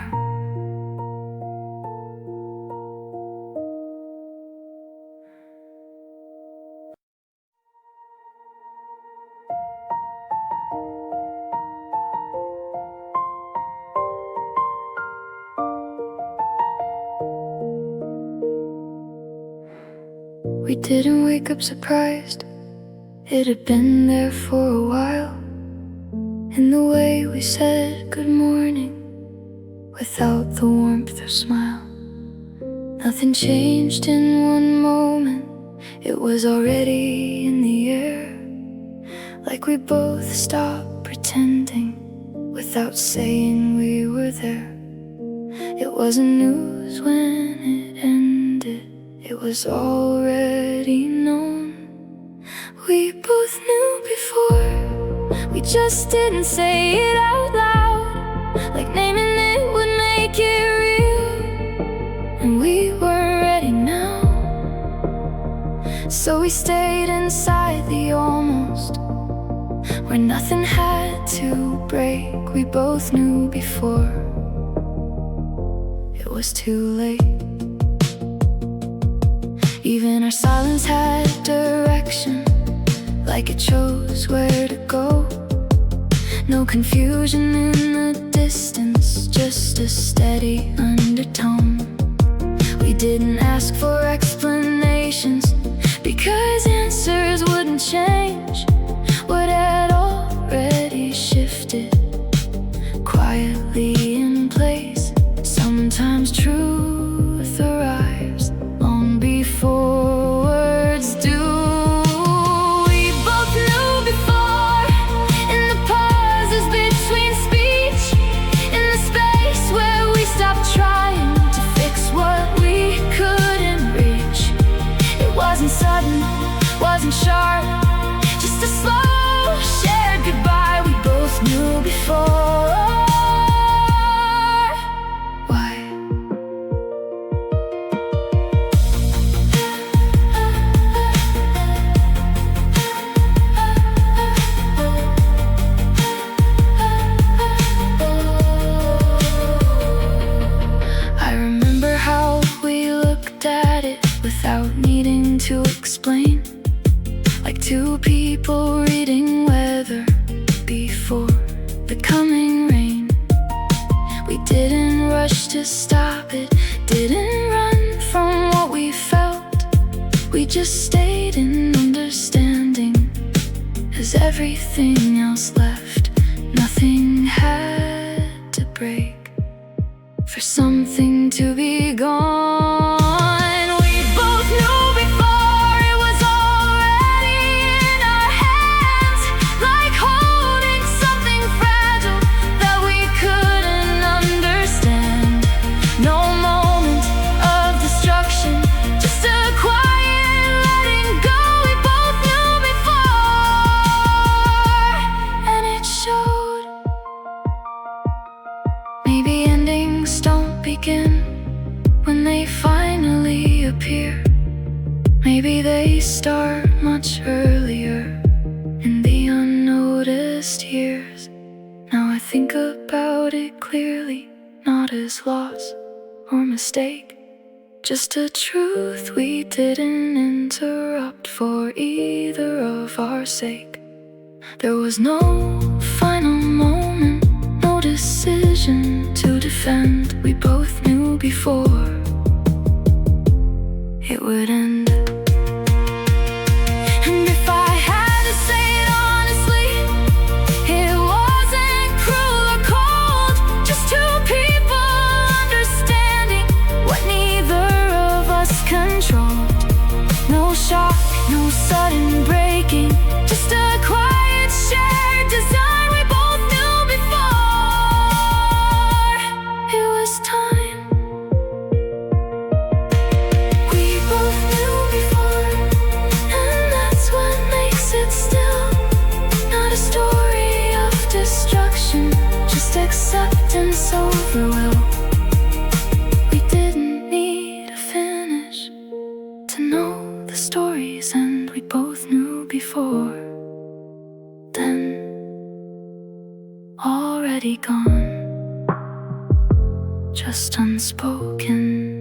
We didn't wake up surprised. It had been there for a while, in the way we said good morning without the warmth or smile. Nothing changed in one moment, it was already in the air. Like we both stopped pretending without saying we were there. It wasn't news when it ended, it was already known. We both knew before, we just didn't say it out loud. Like naming it would make it real, and we were ready now. So we stayed inside the almost, where nothing had to break. We both knew before it was too late. Even our silence had direction, like it chose where to go. No confusion in the distance, just a steady undertone. We didn't ask for explanations, because answers wouldn't change what had already shifted quietly in place. Sometimes truth arrives long before words do. We both knew before, in the pauses between speech, in the space where we stopped trying to fix what we couldn't reach. It wasn't sudden, wasn't sharp, just a slow shared goodbye. We both knew before. Why? I remember how we looked at it without needing to explain, like two people reading weather before the coming rain. We didn't rush to stop it, didn't run from what we felt. We just stayed in understanding as everything else left. Nothing had to break for something to be gone. We both knew before it was already in our hands, like holding something fragile that we couldn't understand. No moment of destruction, just a quiet letting go. We both knew before, and it showed. Maybe endings don't begin when they finally appear. Maybe they start much earlier, in the unnoticed years. Now I think about it clearly, not as loss or mistake, just a truth we didn't interrupt for either of our sake. There was no final moment, no decision to defend. We both knew before it would end. And if I had to say it honestly, it wasn't cruel or cold, just two people understanding what neither of us controlled. No shock, no sudden breaking, just a quiet shared design. We both knew before it was time. We both knew before, and that's what makes it still not a story of destruction, just acceptance over will. We didn't need a finish to know the story's end. We both knew before, then already gone, just unspoken.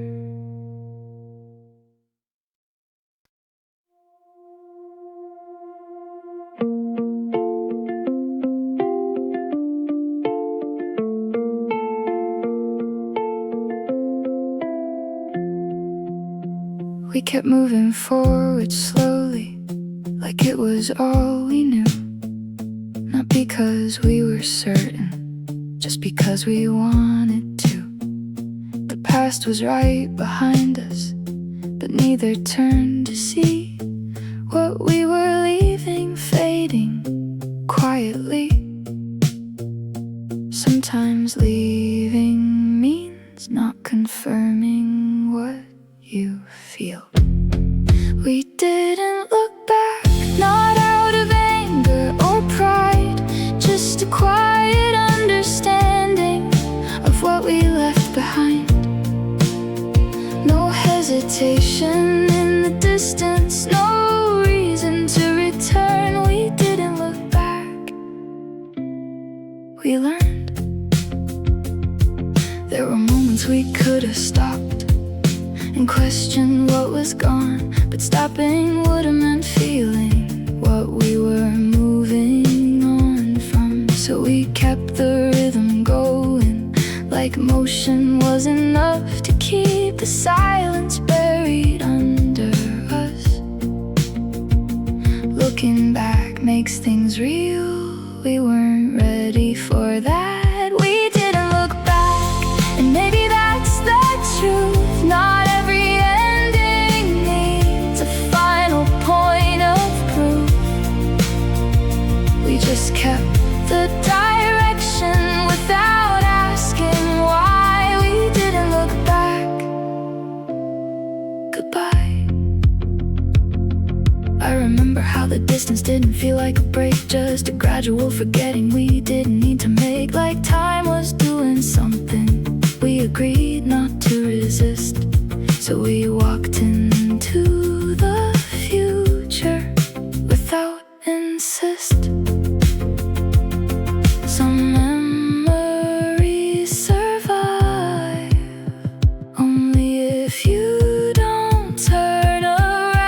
We kept moving forward slowly, like it was all we knew. Not because we were certain, just because we wanted to. The past was right behind us, but neither turned to see what we were leaving fading quietly. Sometimes leaving means not confirming what you feel. We didn't look back, not out of anger or pride, just a quiet understanding of what we left behind. No hesitation in the distance, no reason to return. We didn't look back, we learned. There were moments we could have stopped and questioned what was gone, but stopping would have meant feeling what we were moving on from. So we kept the rhythm going, like motion was enough to keep the silence buried under us. Looking back makes things real, we weren't ready for that. We didn't look back, and maybe that's the truth. Not every ending needs a final point of proof. We just kept the direction without asking why. We didn't look back. Goodbye. I remember how the distance didn't feel like a break, just a gradual forgetting we didn't need to make. Like time was doing something we agreed not to resist. So we walked into the future without insist. Some memories survive only if you don't turn around.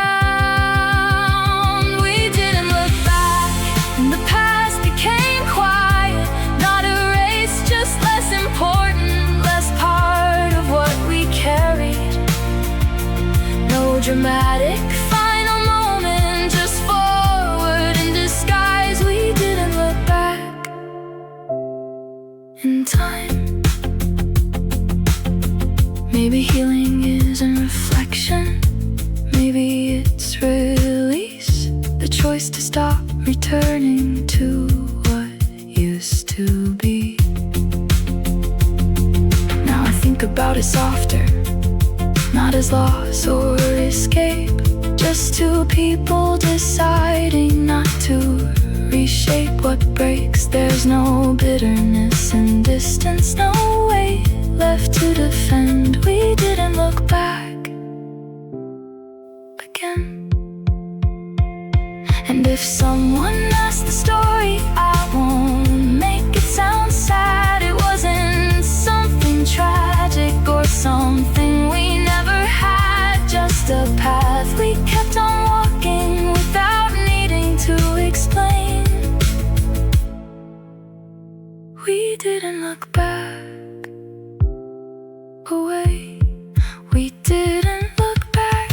We didn't look back, and the past became quiet, not erased, just less important, less part of what we carried. No dramatic final moment, just forward in disguise. We didn't look back in time. Maybe healing isn't reflection, maybe it's release. The choice to stop returning to what used to be. Now I think about it softer, not as loss or escape, just two people deciding not to reshape what breaks. There's no bitterness in distance, no weight left to defend. We didn't look back again. And if someone asked the story, I won't make it sound sad. It wasn't something tragic or something we never had, just a path we kept on walking without needing to explain. We didn't look back away, we didn't look back,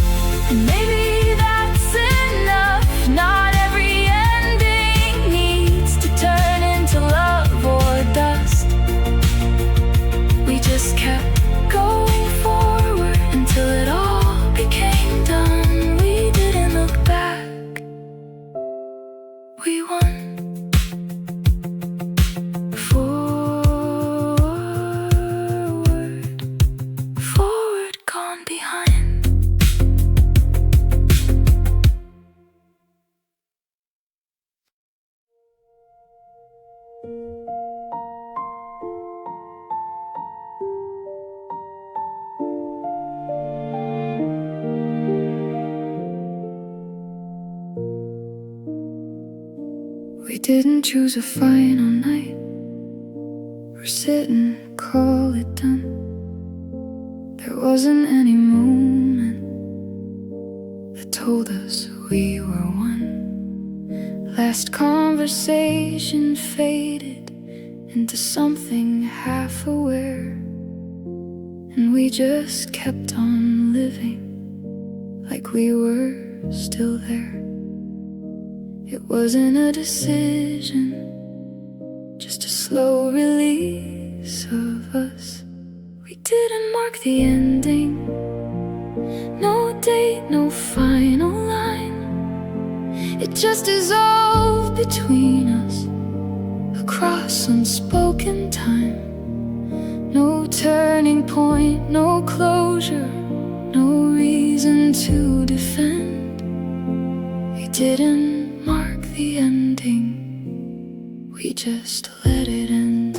and maybe that's enough. Not every ending needs to turn into love or dust. We just kept going forward until it all became done. We didn't look back, we won. Forward, gone behind. We didn't choose a final night or sit and call it done. There wasn't any moment that told us we were one. Last conversation faded into something half aware, and we just kept on living like like we were still there. It wasn't a decision, just a slow release of us. We didn't mark the ending, no date, no final line. It just dissolved between us, across unspoken time. No turning point, no closure, no reason to defend. We didn't mark the ending, we just let it end.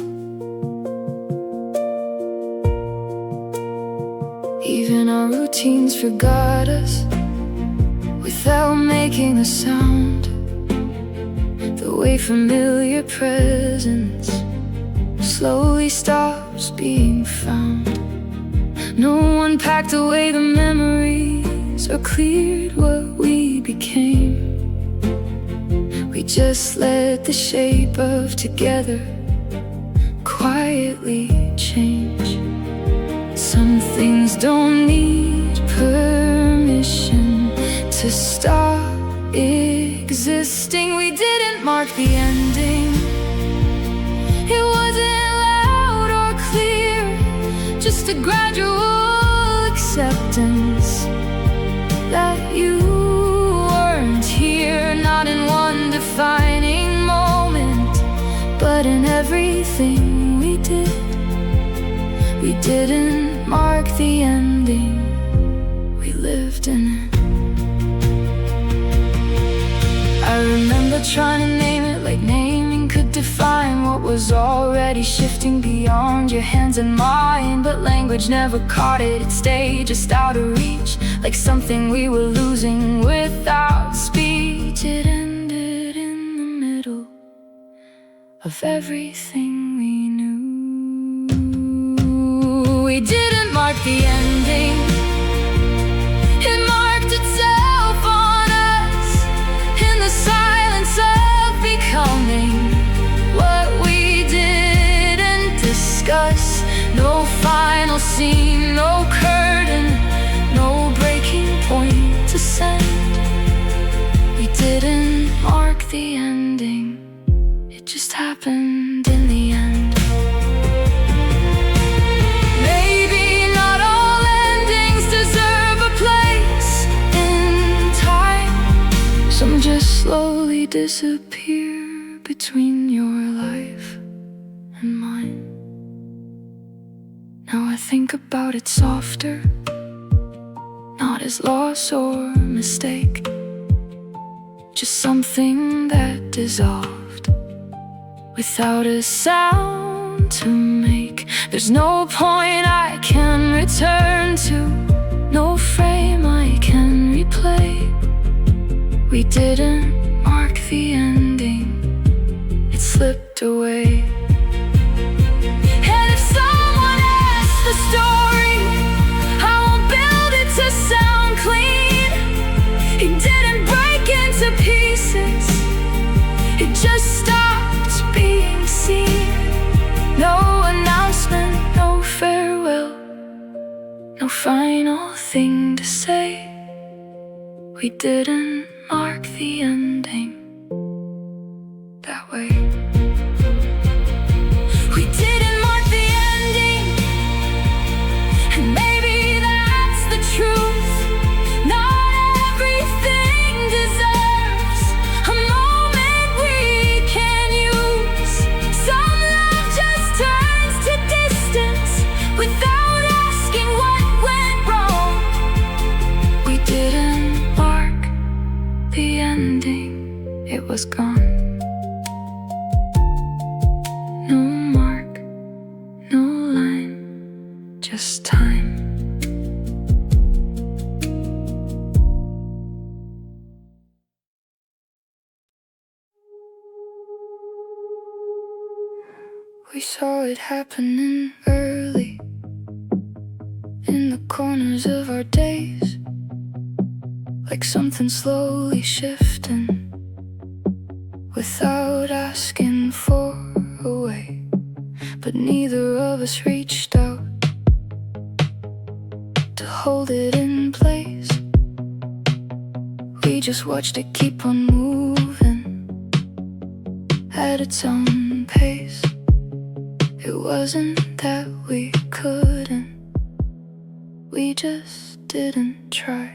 Even our routines forgot us without making a sound. The way familiar presence slowly stops being found. No one packed away the memories or cleared what we became. We just let the shape of together quietly change. Some things don't need permission to stop existing. We didn't mark the ending, it wasn't loud or clear, just a gradual acceptance that you weren't here. Not in one defining moment, but in everything we did. We didn't mark the ending, we lived in it. I remember trying to name it like naming could define what was already shifting beyond your hands and mine. But language never caught it, it stayed just out of reach, like something we were losing without speech. It ended in the middle of everything we knew. We didn't mark the ending, it marked itself on us in the silence of becoming what we didn't discuss. No final scene, no curtain, no breaking point to send. We didn't mark the ending, it just happened in the end. Some just slowly disappear between your life and mine. Now I think about it softer, not as loss or mistake, just something that dissolved without a sound to make. There's no point I can return to, no frame I can replay. We didn't mark the ending, it slipped away. And if someone asks the story, I won't build it to sound clean. It didn't break into pieces, it just stopped being seen. No announcement, no farewell, no final thing to say. We didn't mark the ending that way. We didn't mark the ending, and maybe that's the truth. Not everything deserves a moment we can use. Some love just turns to distance without asking what went wrong. We didn't mark the ending, it was gone. No mark, no line, just time. We saw it happening early, in the corners of our days, like something slowly shifting without asking for a way. But neither of us reached out to hold it in place. just watched it keep on moving at its own pace. It wasn't that we couldn't, we just didn't try.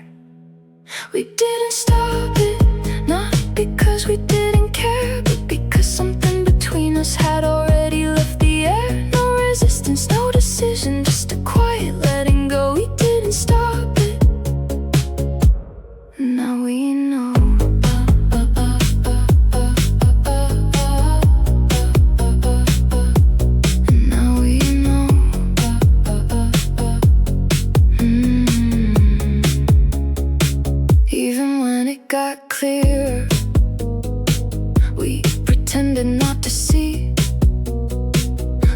We didn't stop it, not because we didn't care, but because something between us had already left the air. No resistance, no decision, just a quiet letting go. We didn't stop it, now we know. Now we know. Even when it got clearer, we pretended not to see,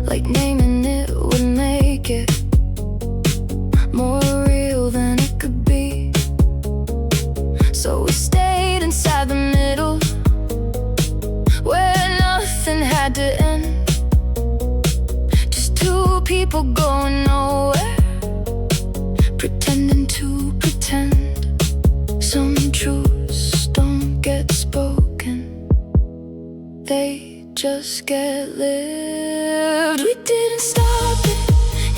like naming it would make it more real than it could be. So we stayed inside the middle, where nothing had to end. Just two people going nowhere, pretending to pretend. Some truths don't get spoken, they just get lived. We didn't stop it,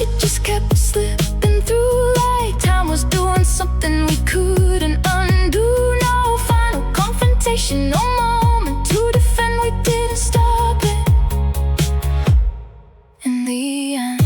it just kept slipping through, like time was doing something we couldn't undo. No final confrontation, no moment to defend. We didn't stop it in the end.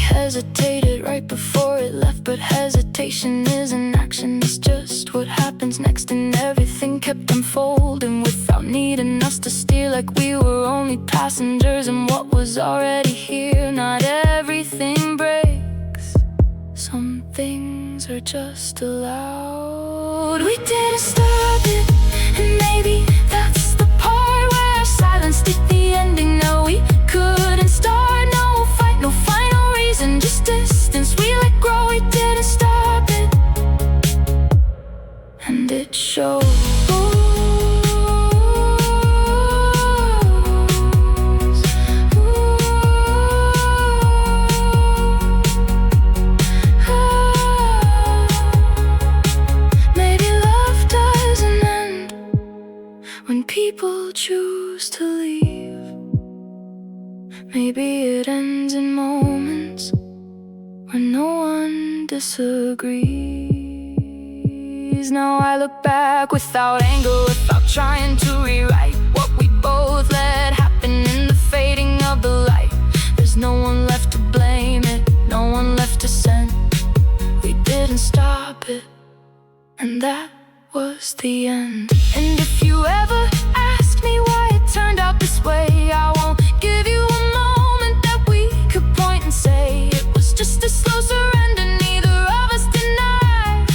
Hesitated right before it left, but hesitation isn't action, it's just what happens next. And everything kept unfolding without needing us to steer, like we were only passengers in what was already here. Not everything breaks, some things are just allowed. We didn't stop it, and maybe that's the part where silence did the ending. No, we couldn't start, no fight, no final reason, just distance. We let go, we didn't stop it, and it shows. Maybe love doesn't end when people choose to leave. Maybe it ends in moments where no one disagrees. Now I look back without anger, without trying to rewrite what we both let happen in the fading of the light. There's no one left to blame it, no one left to send. We didn't stop it, and that was the end. And if you ever ask me why it turned out this way, I won't give you a moment that we could point and say it was just a slow surrender, neither of us denied.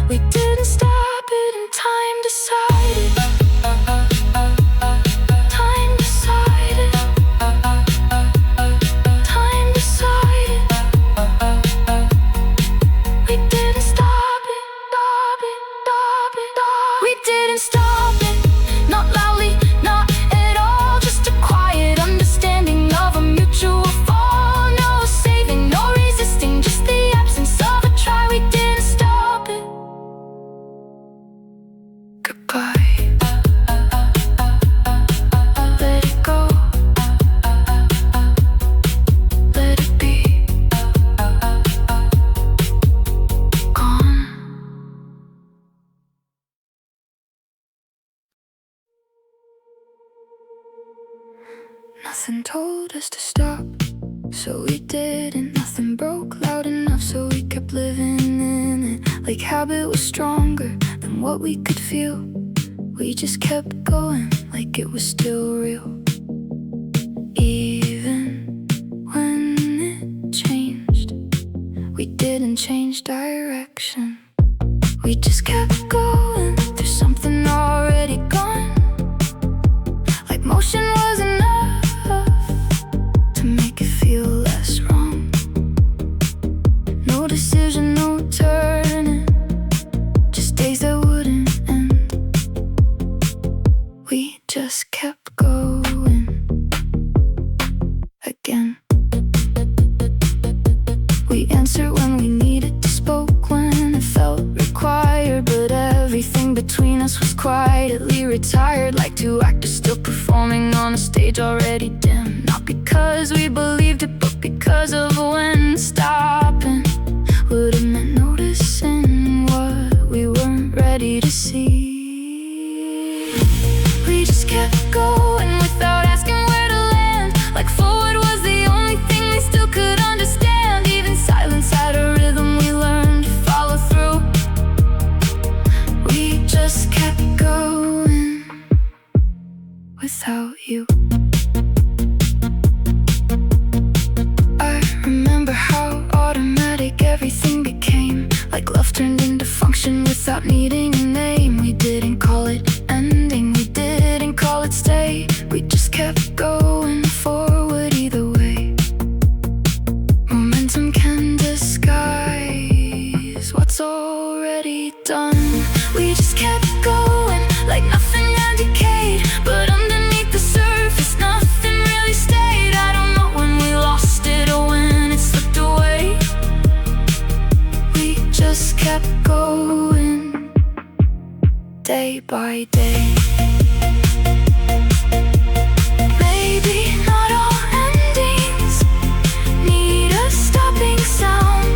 We didn't stop it, and time decided. Time decided. Time decided. We didn't stop it, stop it, stop it, stop it. We didn't stop it, not loudly, not at all, just a quiet understanding of a mutual fall. No saving, no resisting, just the absence of a try. We didn't stop it. Goodbye. Let it go. Let it be. Gone. Nothing told us to stop, so we didn't. Nothing broke loud enough, so we kept living in it. Like habit was stronger than what we could feel. We just kept going like it was still real. Even when it changed, we didn't change direction. We just kept going through something already gone. Like motion was enough to make it feel less wrong. No decision, no turning, just days that wouldn't end. retired like two actors still performing on a stage already dim. Not because we believed it, but because of when stopping would have meant noticing what we weren't ready to see. We just kept going without asking where to land, like forward was the only thing we still could understand. Even silence had a rhythm we learned to follow through. We just kept going without you. I remember how automatic everything became, like love turned into function without needing a name. We didn't call it ending, we didn't call it stay. We just kept going forward either way. Momentum can disguise what's already done. We just kept going like nothing had decayed, but underneath the surface nothing really stayed. I don't know when we lost it or when it slipped away. We just kept going day by day. Maybe not all endings need a stopping sound.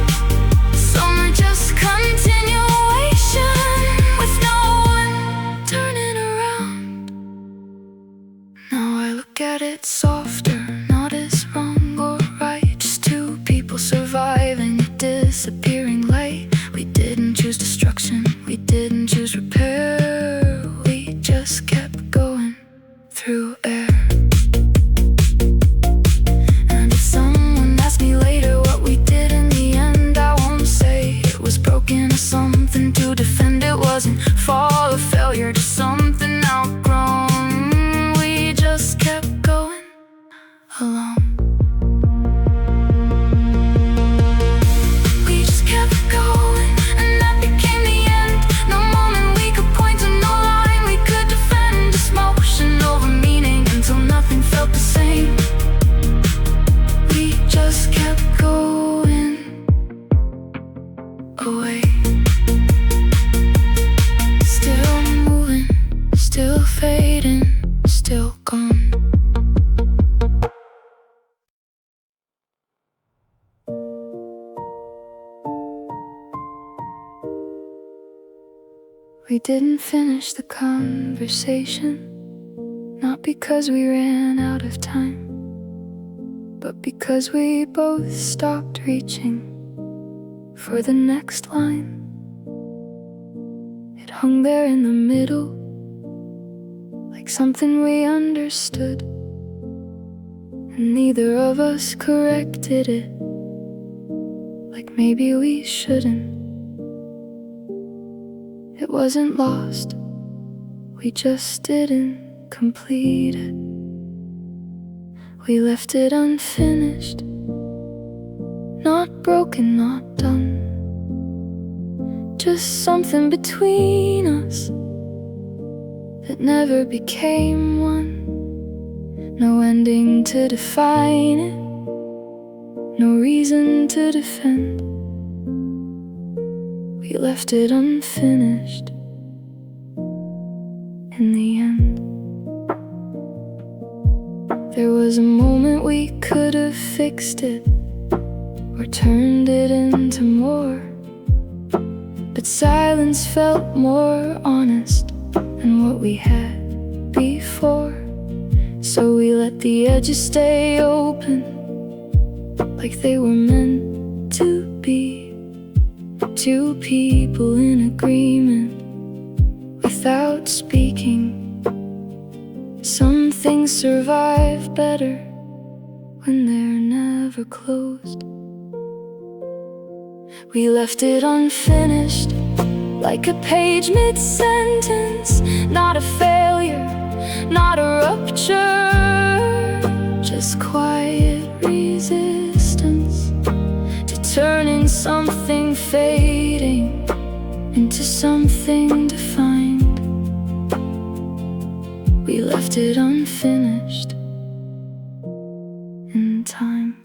Some are just continuation with no one turning around. Now I look at it softer, not as wrong or right, just two people surviving a disappearing light. We didn't choose destruction, we didn't choose repair. We just kept going through air. And if someone asks me later what we did in the end, I won't say it was broken or something to defend. It wasn't fall or failure, just something outgrown. We just kept going alone. We just kept going, and that became the end. No moment we could point to, no line we could defend. Just motion over meaning until nothing felt the same. We just kept going away. Still moving, still fading, still gone. We didn't finish the conversation, not because we ran out of time, but because we both stopped reaching for the next line. It hung there in the middle, like something we understood, and neither of us corrected it, like maybe we shouldn't. It wasn't lost, we just didn't complete it. We left it unfinished, not broken, not done. Just something between us that never became one. No ending to define it, no reason to defend. We left it unfinished in the end. There was a moment we could have fixed it or turned it into more, but silence felt more honest than what we had before. So we let the edges stay open, like they were meant to be. Two people in agreement without speaking. Some things survive better when they're never closed. We left it unfinished, like a page mid-sentence. Not a failure, not a rupture, just quiet resistance to turning something fading into something defined. We left it unfinished in time.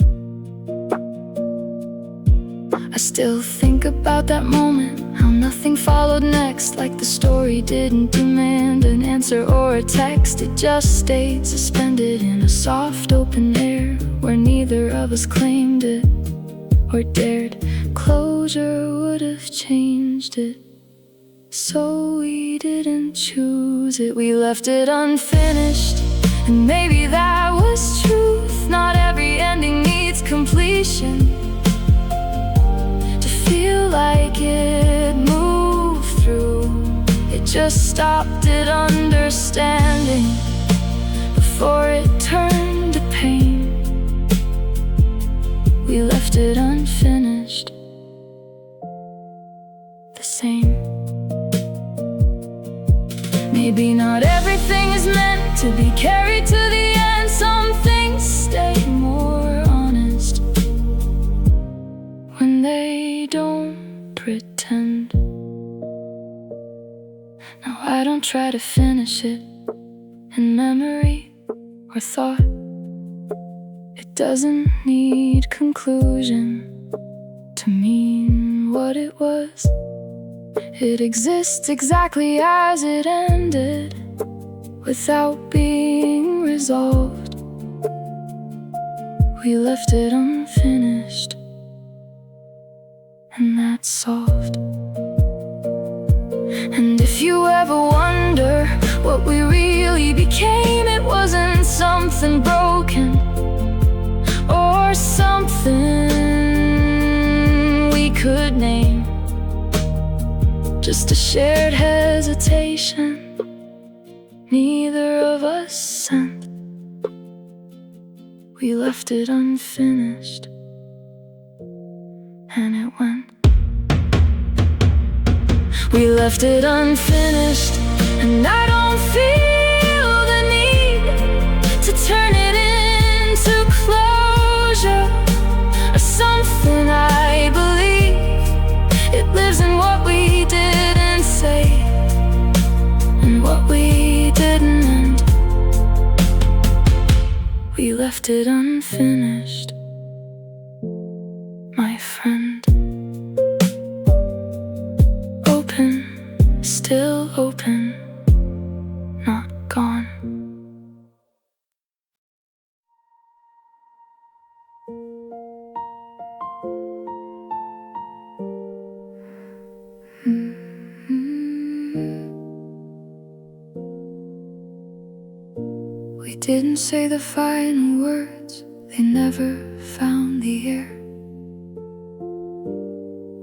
I still think about that moment, how nothing followed next, like the story didn't demand an answer or a text. It just stayed suspended in a soft open air, where neither of us claimed it or dared. Closure would have changed it, so we didn't choose it. We left it unfinished, and maybe that was truth. Not every ending needs completion to feel like it moved through. It just stopped at understanding before it turned to pain. We left it unfinished, the same. Maybe not everything is meant to be carried to the end. Some things stay more honest when they don't pretend. Now I don't try to finish it in memory or thought. It doesn't need conclusion to mean what it was. It exists exactly as it ended, without being resolved. We left it unfinished, and that's soft. And if you ever wonder what we really became, it wasn't something broken or something we could name. Just a shared hesitation neither of us sent. We left it unfinished, and it went. We left it unfinished, and I don't feel the need to turn it into closure or something. I believe it lives in what we didn't say and what we didn't end. We left it unfinished, my friend. Open, still open, not gone. We didn't say the final words, they never found the air.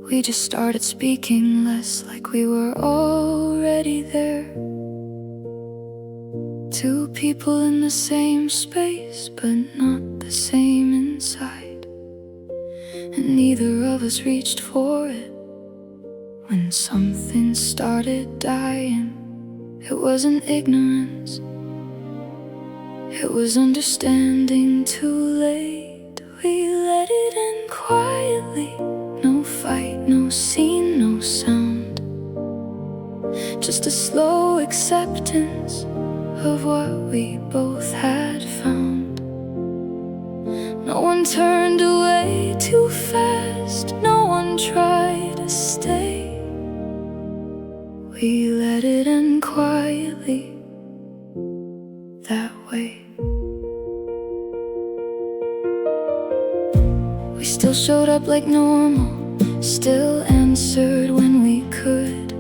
We just started speaking less, like we were already there. Two people in the same space, but not the same inside. And neither of us reached for it when something started dying. It wasn't ignorance, it was understanding too late. We let it in quietly. No fight, no scene, no sound. Just a slow acceptance of what we both had found. No one turned away too fast, no one tried to stay. We let it in quietly, that way. We still showed up like normal, still answered when we could,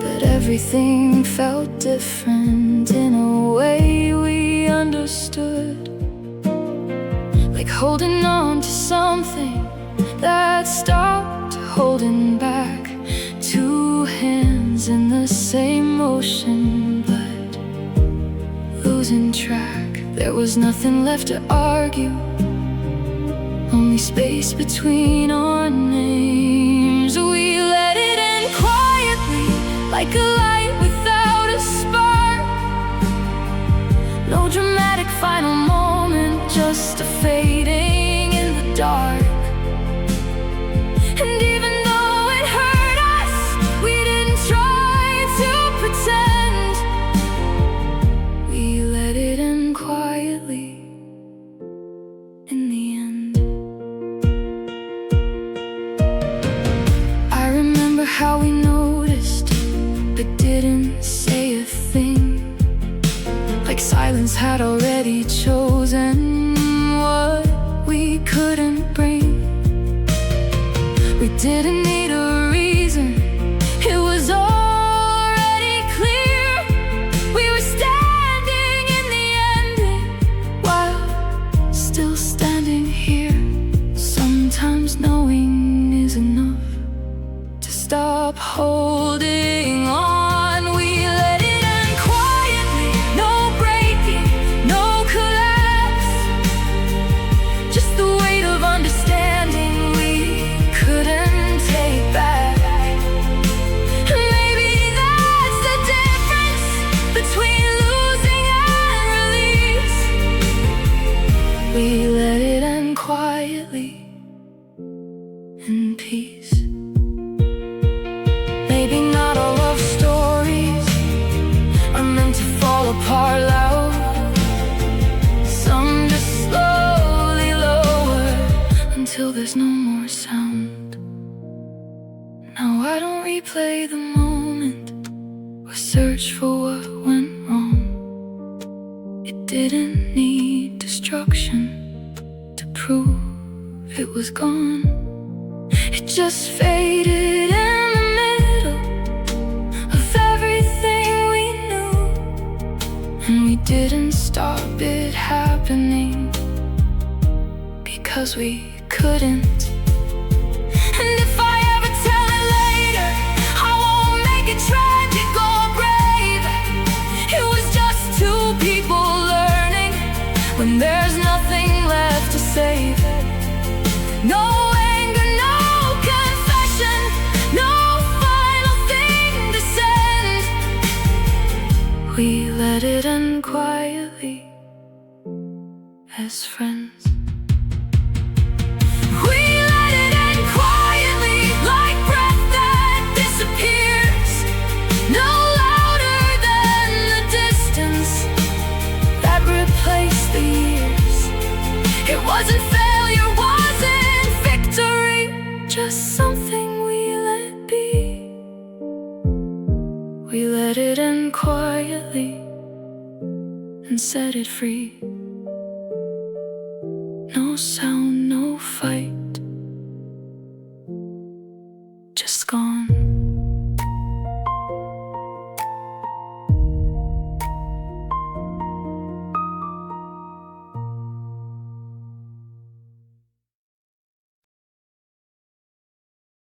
but everything felt different in a way we understood. Like holding on to something that stopped holding back. Two hands in the same motion, but losing track. There was nothing left to argue, only space between our names. We let it in quietly, like a light without a spark. No dramatic final moment, just a fading in the dark. And even though it hurt us, we didn't try to pretend. We let it in quietly in the end. how we noticed but didn't say a thing, like silence had already chosen what we couldn't bring. We didn't need a reason, it was already clear. We were standing in the ending while still standing here. Sometimes knowing is enough to stop holding on. We let it end quietly, no breaking, no collapse, just the weight of understanding we couldn't take back. And maybe that's the difference between losing and release. We let it end quietly, in peace. Maybe not all love stories are meant to fall apart loud. Some just slowly lower until there's no more sound. Now I don't replay the moment or search for what went wrong. It didn't need destruction to prove it was gone. It just faded in the middle of everything we knew, and we didn't stop it happening because we couldn't. And if I ever tell it later, I won't make it tragic or brave. It was just two people learning when there's nothing left to save. No anger, no confession, no final thing to send. We let it end quietly as friends. We let it end quietly, like breath that disappears, no louder than the distance that replaced the years. It wasn't failure, wasn't victory, just something we let be. We let it end quietly and set it free. No sound, no fight,